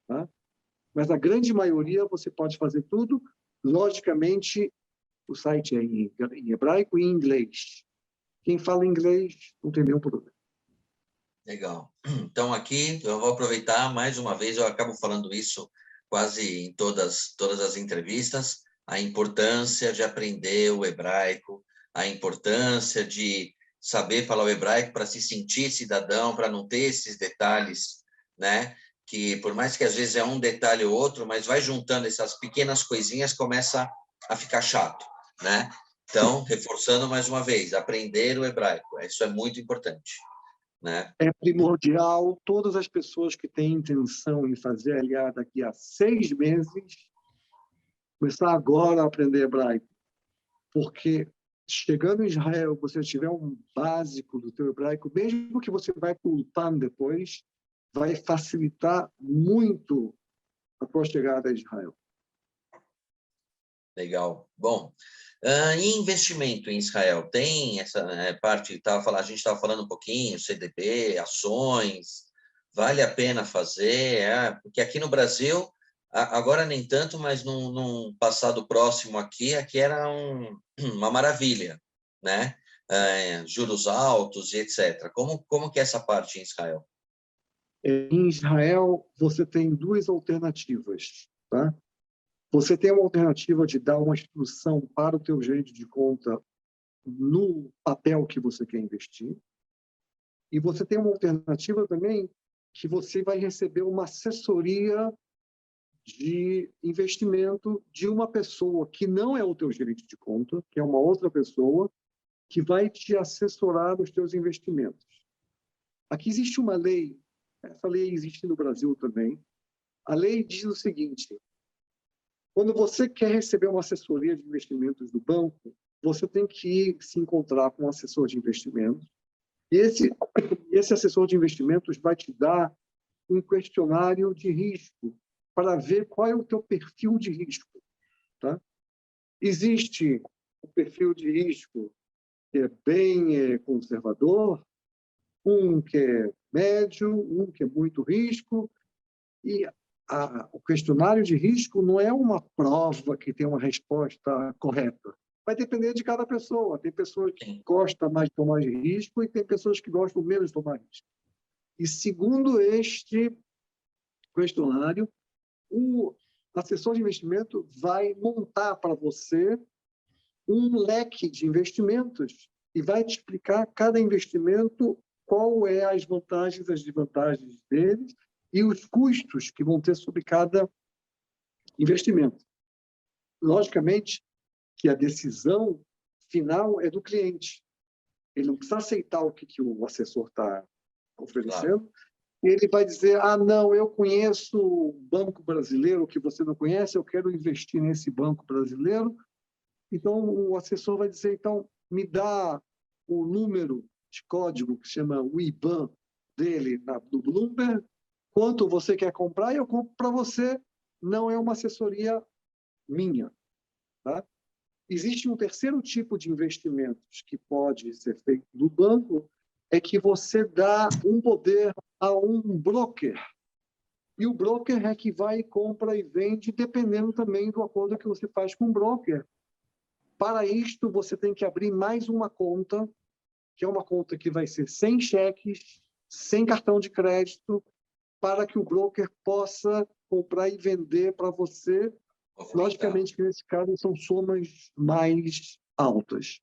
Tá? Mas a grande maioria você pode fazer tudo. Logicamente, o site é em hebraico e em inglês. Quem fala inglês não tem nenhum problema. Legal. Então, aqui, eu vou aproveitar mais uma vez, eu acabo falando isso quase em todas as entrevistas, a importância de aprender o hebraico, a importância de saber falar o hebraico para se sentir cidadão, para não ter esses detalhes, né? Que por mais que às vezes é um detalhe ou outro, mas vai juntando essas pequenas coisinhas, começa a ficar chato, né? Então, reforçando mais uma vez, aprender o hebraico, isso é muito importante, né? É primordial. Todas as pessoas que têm intenção em fazer aliar daqui a 6 meses, começar agora a aprender hebraico, porque chegando em Israel, você tiver um básico do teu hebraico, mesmo que você vai para o Ulpan depois, vai facilitar muito a tua chegada a Israel. Legal. Bom, e investimento em Israel? Tem essa parte, a gente estava falando um pouquinho, CDB, ações, vale a pena fazer? Porque aqui no Brasil, agora nem tanto, mas num passado próximo aqui era uma maravilha, né? Juros altos e etc. Como que é essa parte em Israel? Em Israel, você tem 2 alternativas, tá? Você tem uma alternativa de dar uma instrução para o teu gerente de conta no papel que você quer investir. E você tem uma alternativa também que você vai receber uma assessoria de investimento de uma pessoa que não é o teu gerente de conta, que é uma outra pessoa, que vai te assessorar nos teus investimentos. Aqui existe uma lei, essa lei existe no Brasil também. A lei diz o seguinte: quando você quer receber uma assessoria de investimentos do banco, você tem que se encontrar com um assessor de investimentos. E esse assessor de investimentos vai te dar um questionário de risco para ver qual é o teu perfil de risco. Tá? Existe o perfil de risco que é bem conservador, um que é médio, um que é muito risco, e o questionário de risco não é uma prova que tem uma resposta correta. Vai depender de cada pessoa. Tem pessoas que gostam mais de tomar risco e tem pessoas que gostam menos de tomar risco. E segundo este questionário, o assessor de investimento vai montar para você um leque de investimentos e vai te explicar cada investimento, qual é as vantagens e as desvantagens deles e os custos que vão ter sobre cada investimento. logicamente que a decisão final é do cliente. Ele não precisa aceitar o que o assessor está oferecendo. Claro. Ele vai dizer, não, eu conheço o banco brasileiro que você não conhece, eu quero investir nesse banco brasileiro. Então, o assessor vai dizer, então, me dá o número de código que se chama o IBAN dele do Bloomberg, quanto você quer comprar, e eu compro para você. Não é uma assessoria minha. Tá? Existe um terceiro tipo de investimentos que pode ser feito no banco, é que você dá um poder a um broker. E o broker é que vai, compra e vende, dependendo também do acordo que você faz com o broker. Para isto, você tem que abrir mais uma conta, que é uma conta que vai ser sem cheques, sem cartão de crédito, para que o broker possa comprar e vender para você. Logicamente que, nesse caso, são somas mais altas.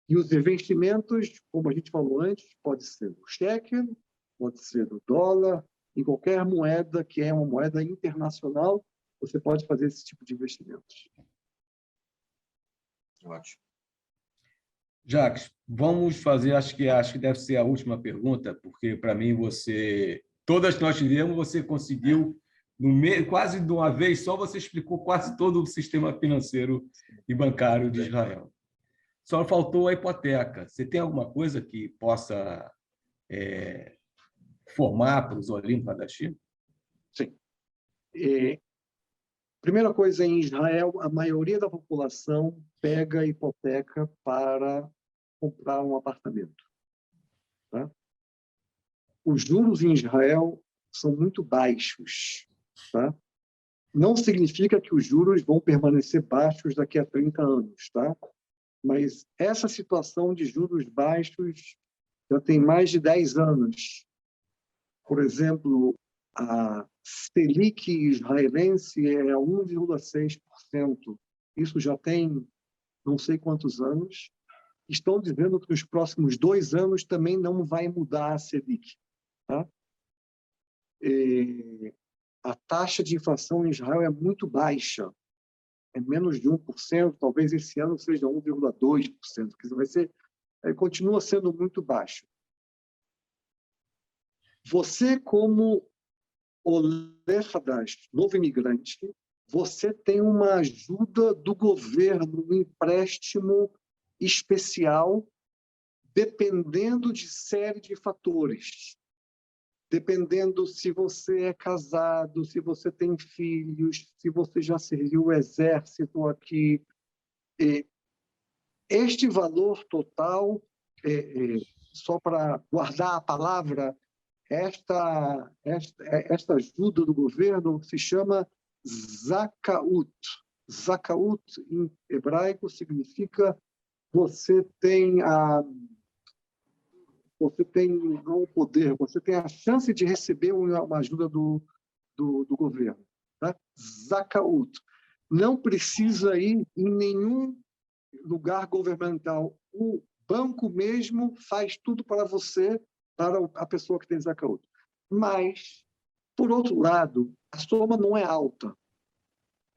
E os investimentos, como a gente falou antes, pode ser o cheque, pode ser o dólar, em qualquer moeda que é uma moeda internacional, você pode fazer esse tipo de investimentos. Ótimo. Jacques, vamos fazer, acho que deve ser a última pergunta, porque, para mim, todas que nós tivemos, você conseguiu, quase de uma vez só, você explicou quase todo o sistema financeiro e bancário de Israel. Só faltou a hipoteca. Você tem alguma coisa que possa formar para os Olim Hadashim? Sim. Primeira coisa, em Israel, a maioria da população pega a hipoteca para comprar um apartamento. Tá? Os juros em Israel são muito baixos. Tá? Não significa que os juros vão permanecer baixos daqui a 30 anos. Tá? Mas essa situação de juros baixos já tem mais de 10 anos. Por exemplo, a Selic israelense é 1,6%. Isso já tem não sei quantos anos. Estão dizendo que nos próximos 2 anos também não vai mudar a Selic. Tá? A taxa de inflação em Israel é muito baixa. É menos de 1%, talvez esse ano seja 1,2%. Quer dizer, vai ser, continua sendo muito baixo. Você, como Olé Hadash, novo imigrante, você tem uma ajuda do governo, um empréstimo especial, dependendo de série de fatores. Dependendo se você é casado, se você tem filhos, se você já serviu o exército aqui. Este valor total, só para guardar a palavra, esta ajuda do governo se chama Zakaut. Zakaut, em hebraico, significa você tem o poder, você tem a chance de receber uma ajuda do governo. Tá? Zakaut. Não precisa ir em nenhum lugar governamental. O banco mesmo faz tudo para você, para a pessoa que tem Zakaut. Mas, por outro lado, a soma não é alta.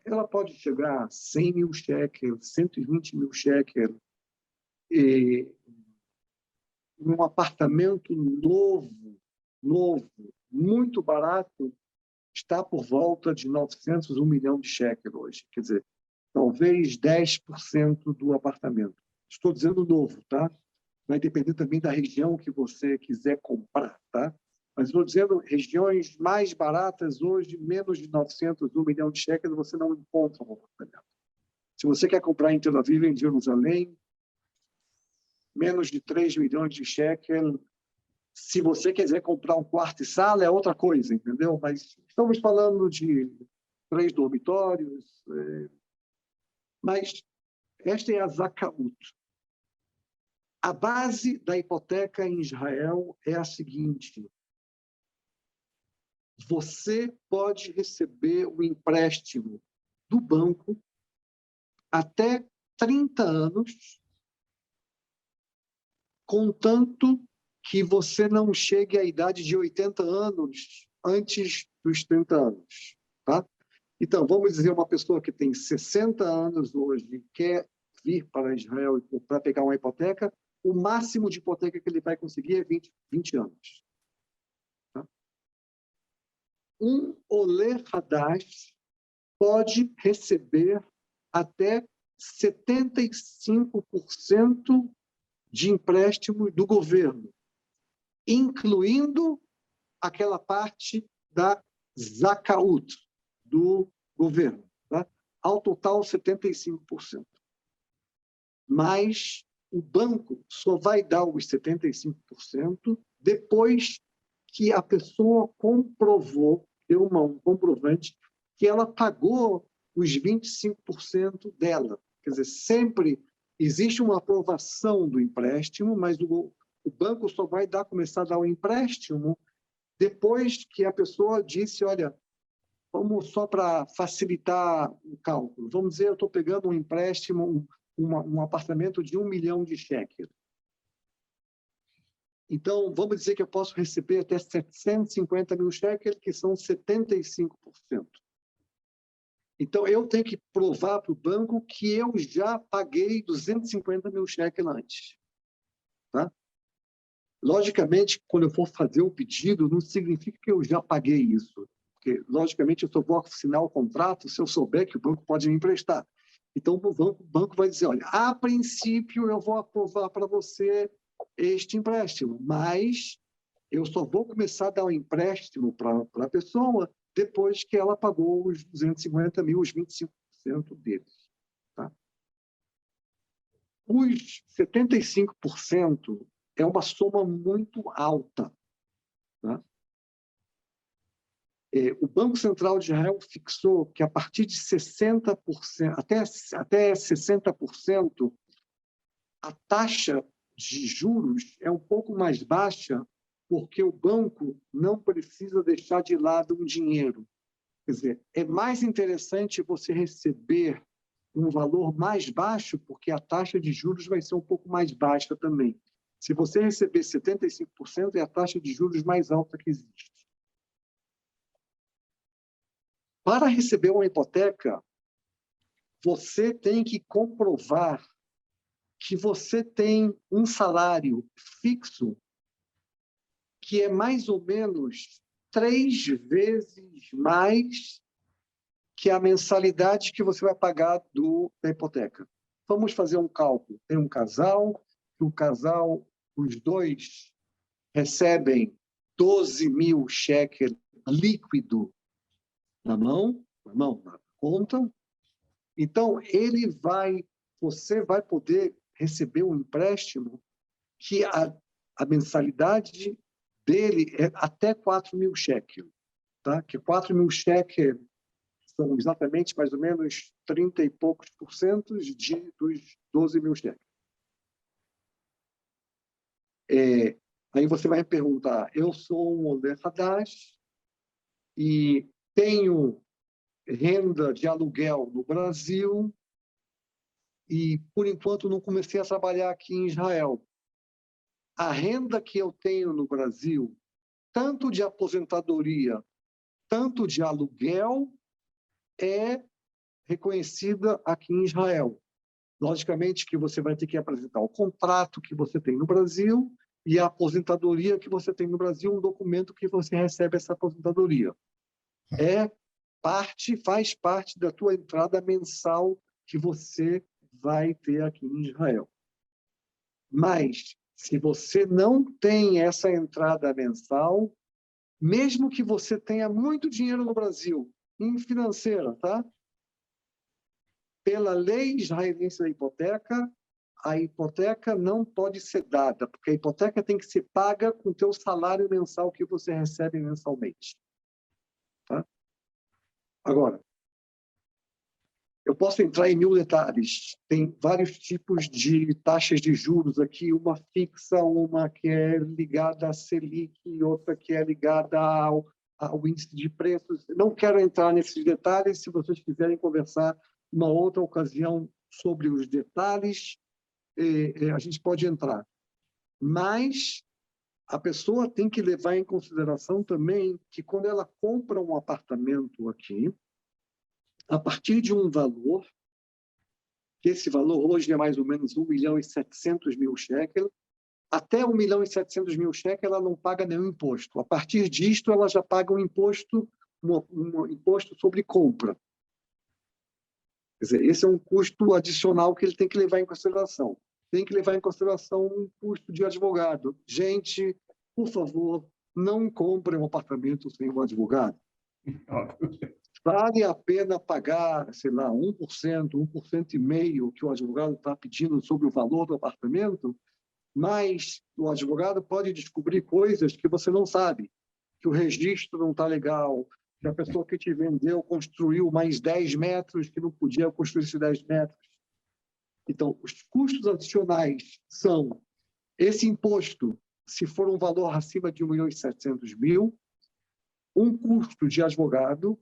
Ela pode chegar a 100 mil shekels, 120 mil shekels. Um apartamento novo, muito barato, está por volta de 900, 1 milhão de shekels hoje. Quer dizer, talvez 10% do apartamento. Estou dizendo novo, tá? Vai depender também da região que você quiser comprar, tá? Mas estou dizendo, regiões mais baratas hoje, menos de 900, 1 milhão de shekels, você não encontra um apartamento. Se você quer comprar em Tel Aviv, em Jerusalém, menos de 3 milhões de shekels. Se você quiser comprar um quarto e sala, é outra coisa, entendeu? Mas estamos falando de 3 dormitórios. Mas esta é a Zakaut. A base da hipoteca em Israel é a seguinte: você pode receber o empréstimo do banco até 30 anos, contanto que você não chegue à idade de 80 anos antes dos 30 anos. Tá? Então, vamos dizer, uma pessoa que tem 60 anos hoje e quer vir para Israel para pegar uma hipoteca, o máximo de hipoteca que ele vai conseguir é 20 anos. Tá? Um Olé Hadash pode receber até 75% de empréstimo do governo, incluindo aquela parte da Zakaut do governo. Tá? Ao total, 75%. Mas o banco só vai dar os 75% depois que a pessoa comprovou, deu um comprovante, que ela pagou os 25% dela. Quer dizer, sempre existe uma aprovação do empréstimo, mas o banco só vai começar a dar o empréstimo depois que a pessoa disse, olha, vamos só para facilitar o cálculo. Vamos dizer, eu estou pegando um empréstimo, um apartamento de 1 milhão de shekels. Então, vamos dizer que eu posso receber até 750 mil shekels, que são 75%. Então, eu tenho que provar para o banco que eu já paguei 250 mil shekels antes. Tá? Logicamente, quando eu for fazer o pedido, não significa que eu já paguei isso. Porque, logicamente, eu só vou assinar o contrato se eu souber que o banco pode me emprestar. Então, o banco vai dizer, olha, a princípio eu vou aprovar para você este empréstimo, mas eu só vou começar a dar um empréstimo para a pessoa depois que ela pagou os 250 mil, os 25% deles. Tá? Os 75% é uma soma muito alta. Tá? O Banco Central de Israel fixou que a partir de 60%, até 60%, a taxa de juros é um pouco mais baixa, porque o banco não precisa deixar de lado um dinheiro. Quer dizer, é mais interessante você receber um valor mais baixo, porque a taxa de juros vai ser um pouco mais baixa também. Se você receber 75%, é a taxa de juros mais alta que existe. Para receber uma hipoteca, você tem que comprovar que você tem um salário fixo que é mais ou menos 3 vezes mais que a mensalidade que você vai pagar da hipoteca. Vamos fazer um cálculo. Tem um casal, os dois recebem 12 mil shekels líquido na conta. Então, você vai poder receber um empréstimo que a mensalidade dele é até 4 mil shekels. Tá? Que 4 mil shekels são exatamente mais ou menos 30 e poucos % dos 12 mil shekels. Aí você vai me perguntar, eu sou um Olé Hadash e tenho renda de aluguel no Brasil e, por enquanto, não comecei a trabalhar aqui em Israel. A renda que eu tenho no Brasil, tanto de aposentadoria, tanto de aluguel, é reconhecida aqui em Israel. Logicamente que você vai ter que apresentar o contrato que você tem no Brasil e a aposentadoria que você tem no Brasil, um documento que você recebe essa aposentadoria. Faz parte da tua entrada mensal que você vai ter aqui em Israel. Mas, se você não tem essa entrada mensal, mesmo que você tenha muito dinheiro no Brasil, em financeira, tá? Pela lei israelense da hipoteca, a hipoteca não pode ser dada, porque a hipoteca tem que ser paga com o teu salário mensal que você recebe mensalmente. Tá? Agora, eu posso entrar em 1000 detalhes. Tem vários tipos de taxas de juros aqui, uma fixa, uma que é ligada à Selic, outra que é ligada ao índice de preços. Não quero entrar nesses detalhes. Se vocês quiserem conversar uma outra ocasião sobre os detalhes, a gente pode entrar. Mas a pessoa tem que levar em consideração também que quando ela compra um apartamento aqui, a partir de um valor, que esse valor hoje é mais ou menos 1.700.000 shekels, até 1.700.000 shekels ela não paga nenhum imposto. A partir disto, ela já paga um imposto, um imposto sobre compra. Quer dizer, esse é um custo adicional que ele tem que levar em consideração. Tem que levar em consideração um custo de advogado. Gente, por favor, não comprem um apartamento sem um advogado. Vale a pena pagar, sei lá, 1%, 1,5% que o advogado está pedindo sobre o valor do apartamento, mas o advogado pode descobrir coisas que você não sabe, que o registro não está legal, que a pessoa que te vendeu construiu mais 10 metros que não podia construir esses 10 metros. Então, os custos adicionais são esse imposto, se for um valor acima de 1.700.000, um custo de advogado,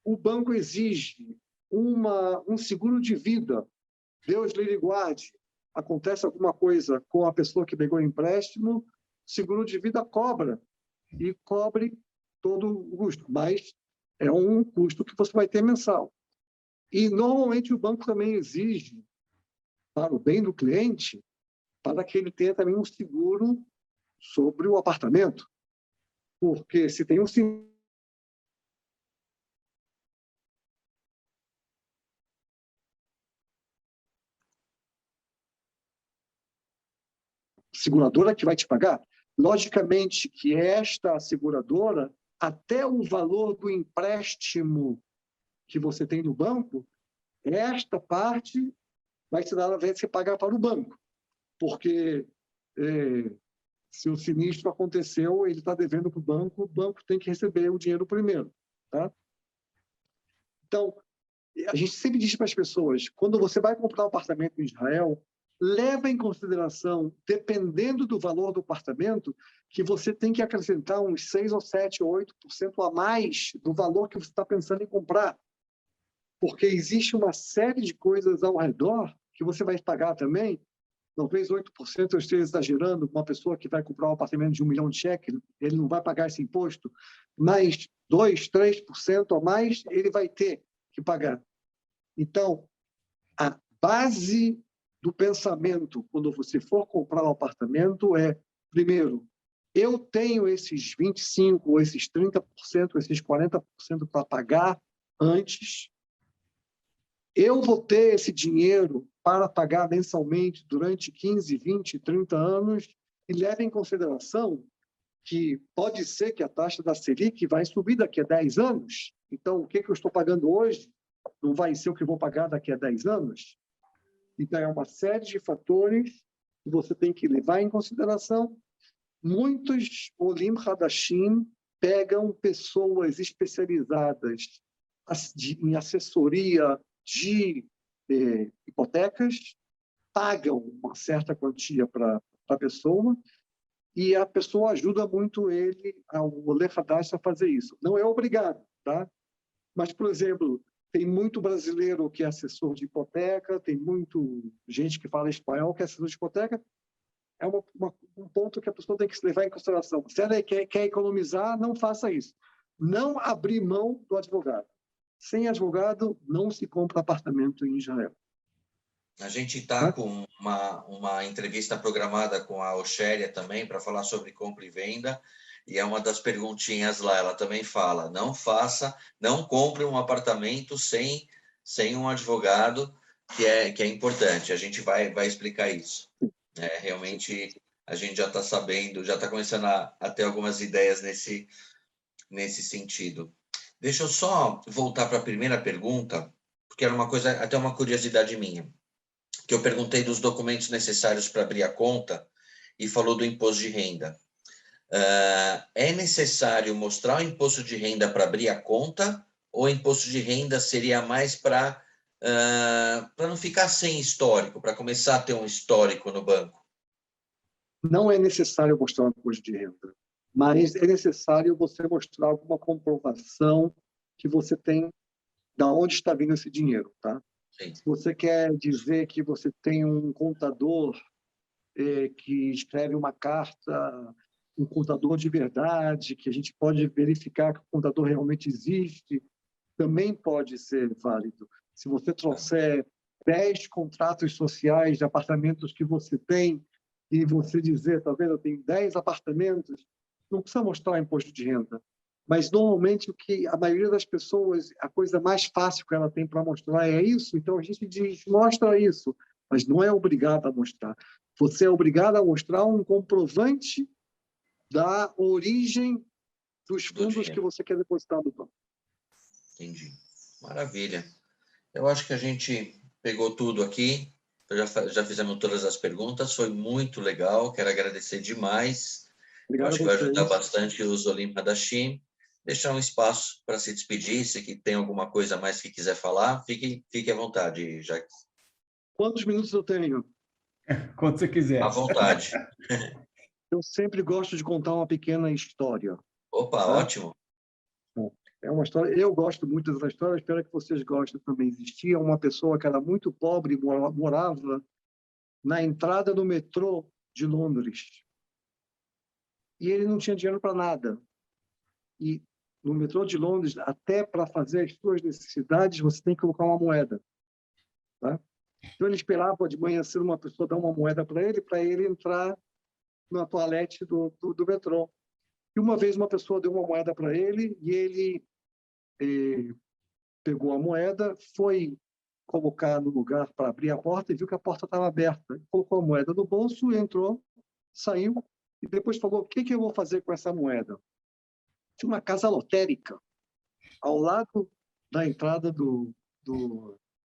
o banco exige um seguro de vida. Deus lhe guarde. Acontece alguma coisa com a pessoa que pegou o empréstimo, seguro de vida cobra. E cobre todo o custo. Mas é um custo que você vai ter mensal. E, normalmente, o banco também exige, para o bem do cliente, para que ele tenha também um seguro sobre o apartamento. Porque se tem um seguradora que vai te pagar, logicamente que esta seguradora, até o valor do empréstimo que você tem no banco, esta parte vai ser pagar para o banco, porque se o sinistro aconteceu, ele está devendo para o banco tem que receber o dinheiro primeiro. Tá? Então, a gente sempre diz para as pessoas, quando você vai comprar um apartamento em Israel, leva em consideração, dependendo do valor do apartamento, que você tem que acrescentar uns 6 ou 7 ou 8% a mais do valor que você está pensando em comprar. Porque existe uma série de coisas ao redor que você vai pagar também. Talvez 8% eu esteja exagerando, uma pessoa que vai comprar um apartamento de 1 milhão de shekels, ele não vai pagar esse imposto, mas 2%, 3% a mais ele vai ter que pagar. Então, a base do pensamento, quando você for comprar um apartamento, é, primeiro, eu tenho esses 25%, ou esses 30%, esses 40% para pagar antes, eu vou ter esse dinheiro para pagar mensalmente durante 15, 20, 30 anos, e leve em consideração que pode ser que a taxa da Selic vai subir daqui a 10 anos. Então, o que eu estou pagando hoje não vai ser o que eu vou pagar daqui a 10 anos. Então, é uma série de fatores que você tem que levar em consideração. Muitos Olim Hadashim pegam pessoas especializadas em assessoria de hipotecas, pagam uma certa quantia para a pessoa e a pessoa ajuda muito ele, o Olim Hadash, a fazer isso. Não é obrigado, tá? Mas, por exemplo, tem muito brasileiro que é assessor de hipoteca, tem muito gente que fala espanhol que é assessor de hipoteca. É um ponto que a pessoa tem que se levar em consideração. Se ela quer economizar, não faça isso. Não abrir mão do advogado. Sem advogado, não se compra apartamento em Israel. A gente está com uma entrevista programada com a Oxéria também para falar sobre compra e venda. E é uma das perguntinhas lá, ela também fala, não compre um apartamento sem um advogado, que é importante. A gente vai explicar isso. Realmente, a gente já está sabendo, já está começando a ter algumas ideias nesse sentido. Deixa eu só voltar para a primeira pergunta, porque era uma coisa, até uma curiosidade minha, que eu perguntei dos documentos necessários para abrir a conta e falou do imposto de renda. É necessário mostrar o imposto de renda para abrir a conta ou o imposto de renda seria mais para não ficar sem histórico, para começar a ter um histórico no banco? Não é necessário mostrar o imposto de renda, mas é necessário você mostrar alguma comprovação que você tem de onde está vindo esse dinheiro, tá? Sim. Se você quer dizer que você tem um contador que escreve uma carta, um contador de verdade, que a gente pode verificar que o contador realmente existe, também pode ser válido. Se você trouxer 10 contratos sociais de apartamentos que você tem e você dizer, tá vendo, eu tenho 10 apartamentos, não precisa mostrar o imposto de renda. Mas, normalmente, o que a maioria das pessoas, a coisa mais fácil que ela tem para mostrar é isso, então a gente diz, mostra isso, mas não é obrigado a mostrar. Você é obrigado a mostrar um comprovante da origem dos fundos que você quer depositar no banco. Entendi. Maravilha. Eu acho que a gente pegou tudo aqui, já fizemos todas as perguntas, foi muito legal, quero agradecer demais. Obrigado. Eu acho que vai ajudar bastante os Olim Hadashim. Deixar um espaço para se despedir, se tem alguma coisa a mais que quiser falar, fique à vontade, Jacques. Quantos minutos eu tenho? Quando você quiser. À vontade. Eu sempre gosto de contar uma pequena história. Opa, tá? Ótimo. É uma história, eu gosto muito dessa história, espero que vocês gostem também. Existia uma pessoa que era muito pobre, morava na entrada do metrô de Londres. E ele não tinha dinheiro para nada. E no metrô de Londres, até para fazer as suas necessidades, você tem que colocar uma moeda. Tá? Então, ele esperava de manhã cedo uma pessoa dar uma moeda para ele entrar na toalete do metrô. E uma vez uma pessoa deu uma moeda para ele e ele pegou a moeda, foi colocar no lugar para abrir a porta e viu que a porta estava aberta. Ele colocou a moeda no bolso, entrou, saiu e depois falou, o que eu vou fazer com essa moeda? Tinha uma casa lotérica ao lado da entrada do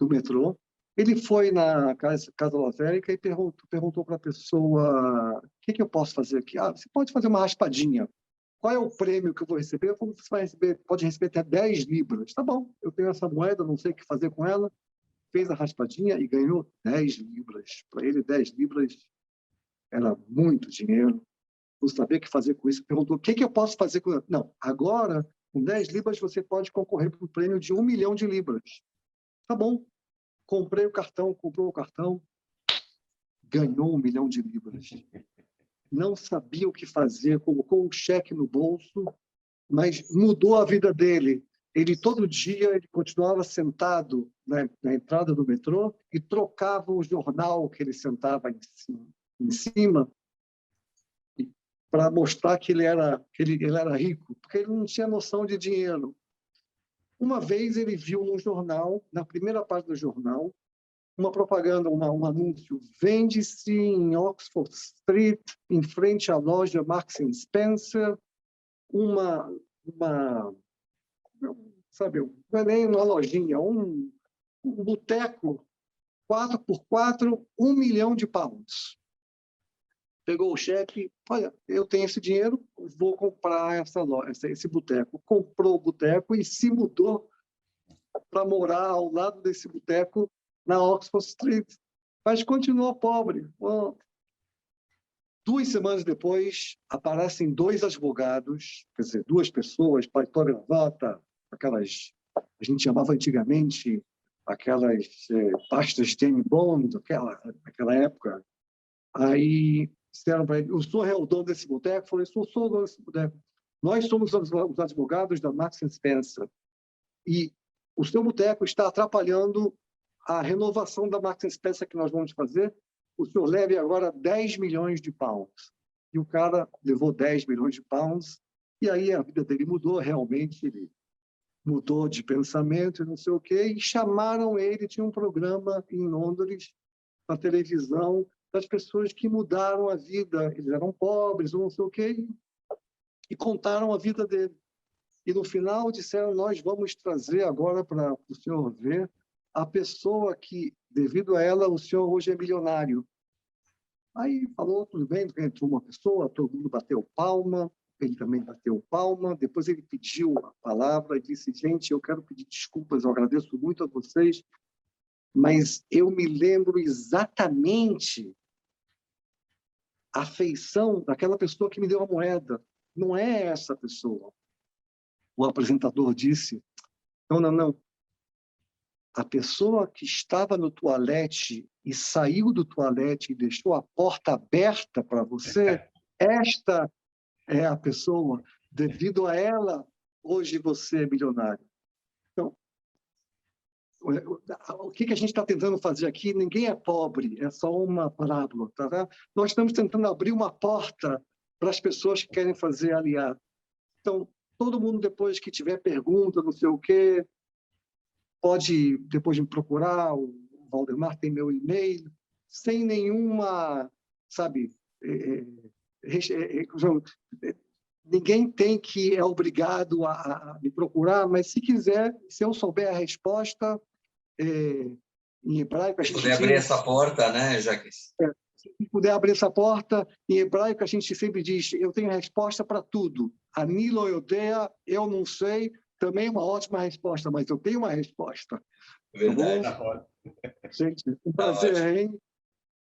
metrô. Ele foi na casa lotérica e perguntou para a pessoa, o que eu posso fazer aqui? Você pode fazer uma raspadinha. Qual é o prêmio que eu vou receber? Você vai receber, pode receber até 10 libras. Tá bom, eu tenho essa moeda, não sei o que fazer com ela. Fez a raspadinha e ganhou 10 libras. Para ele, 10 libras era muito dinheiro. Não sabia o que fazer com isso. Perguntou, o que eu posso fazer com ela? Não, agora, com 10 libras, você pode concorrer para um prêmio de 1 milhão de libras. Tá bom. Comprou o cartão, ganhou 1 milhão de libras. Não sabia o que fazer, colocou um cheque no bolso, mas mudou a vida dele. Ele, todo dia, ele continuava sentado na entrada do metrô e trocava o jornal que ele sentava em cima para mostrar que ele era rico, porque ele não tinha noção de dinheiro. Uma vez ele viu no jornal, na primeira página do jornal, uma propaganda, um anúncio, vende-se em Oxford Street, em frente à loja Marks & Spencer, sabe, não é nem uma lojinha, um boteco 4x4, 1 milhão de pounds. Pegou o cheque, olha, eu tenho esse dinheiro, vou comprar esse boteco. Comprou o boteco e se mudou para morar ao lado desse boteco na Oxford Street, mas continuou pobre. Bom, 2 semanas depois, aparecem 2 advogados, quer dizer, 2 pessoas, paletó e gravata, aquelas, a gente chamava antigamente, aquelas pastas James Bond, naquela época. Aí disseram para ele, o senhor é o dono desse boteco? Eu falei, sou o dono desse boteco. Nós somos os advogados da Marks & Spencer. E o seu boteco está atrapalhando a renovação da Marks & Spencer que nós vamos fazer. O senhor leve agora 10 milhões de pounds. E o cara levou 10 milhões de pounds. E aí a vida dele mudou, realmente. Ele mudou de pensamento e não sei o quê. E chamaram ele, tinha um programa em Londres, na televisão, das pessoas que mudaram a vida. Eles eram pobres, ou não sei o quê, e contaram a vida dele. E no final disseram, nós vamos trazer agora para o senhor ver a pessoa que, devido a ela, o senhor hoje é milionário. Aí falou, tudo bem, entrou uma pessoa, todo mundo bateu palma, ele também bateu palma, depois ele pediu a palavra e disse, gente, eu quero pedir desculpas, eu agradeço muito a vocês, mas eu me lembro exatamente a feição daquela pessoa que me deu a moeda. Não é essa pessoa. O apresentador disse, não. A pessoa que estava no toalete e saiu do toalete e deixou a porta aberta para você, esta é a pessoa. Devido a ela, hoje você é milionário. Então, o que a gente está tentando fazer aqui, ninguém é pobre, é só uma parábola. Tá vendo? Nós estamos tentando abrir uma porta para as pessoas que querem fazer aliado. Então, todo mundo, depois que tiver pergunta, não sei o quê, pode depois me procurar, o Valdemar tem meu e-mail, sem nenhuma, sabe, ninguém tem que é obrigado a me procurar, mas se quiser, se eu souber a resposta, em hebraico... Se puder abrir essa porta, né, Jaques? Se puder abrir essa porta, em hebraico a gente sempre diz, eu tenho resposta para tudo. Ani lo yodea, eu não sei, também é uma ótima resposta, mas eu tenho uma resposta. Verdade. Tá bom? Gente, um prazer, hein?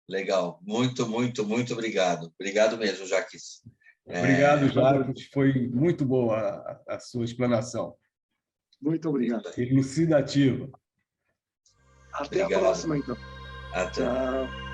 Legal. Muito, muito, muito obrigado. Obrigado mesmo, Jaques. Obrigado, Jacques. Foi muito boa a sua explanação. Muito obrigado. Elucidativa. Até a próxima, então. Até. Tchau.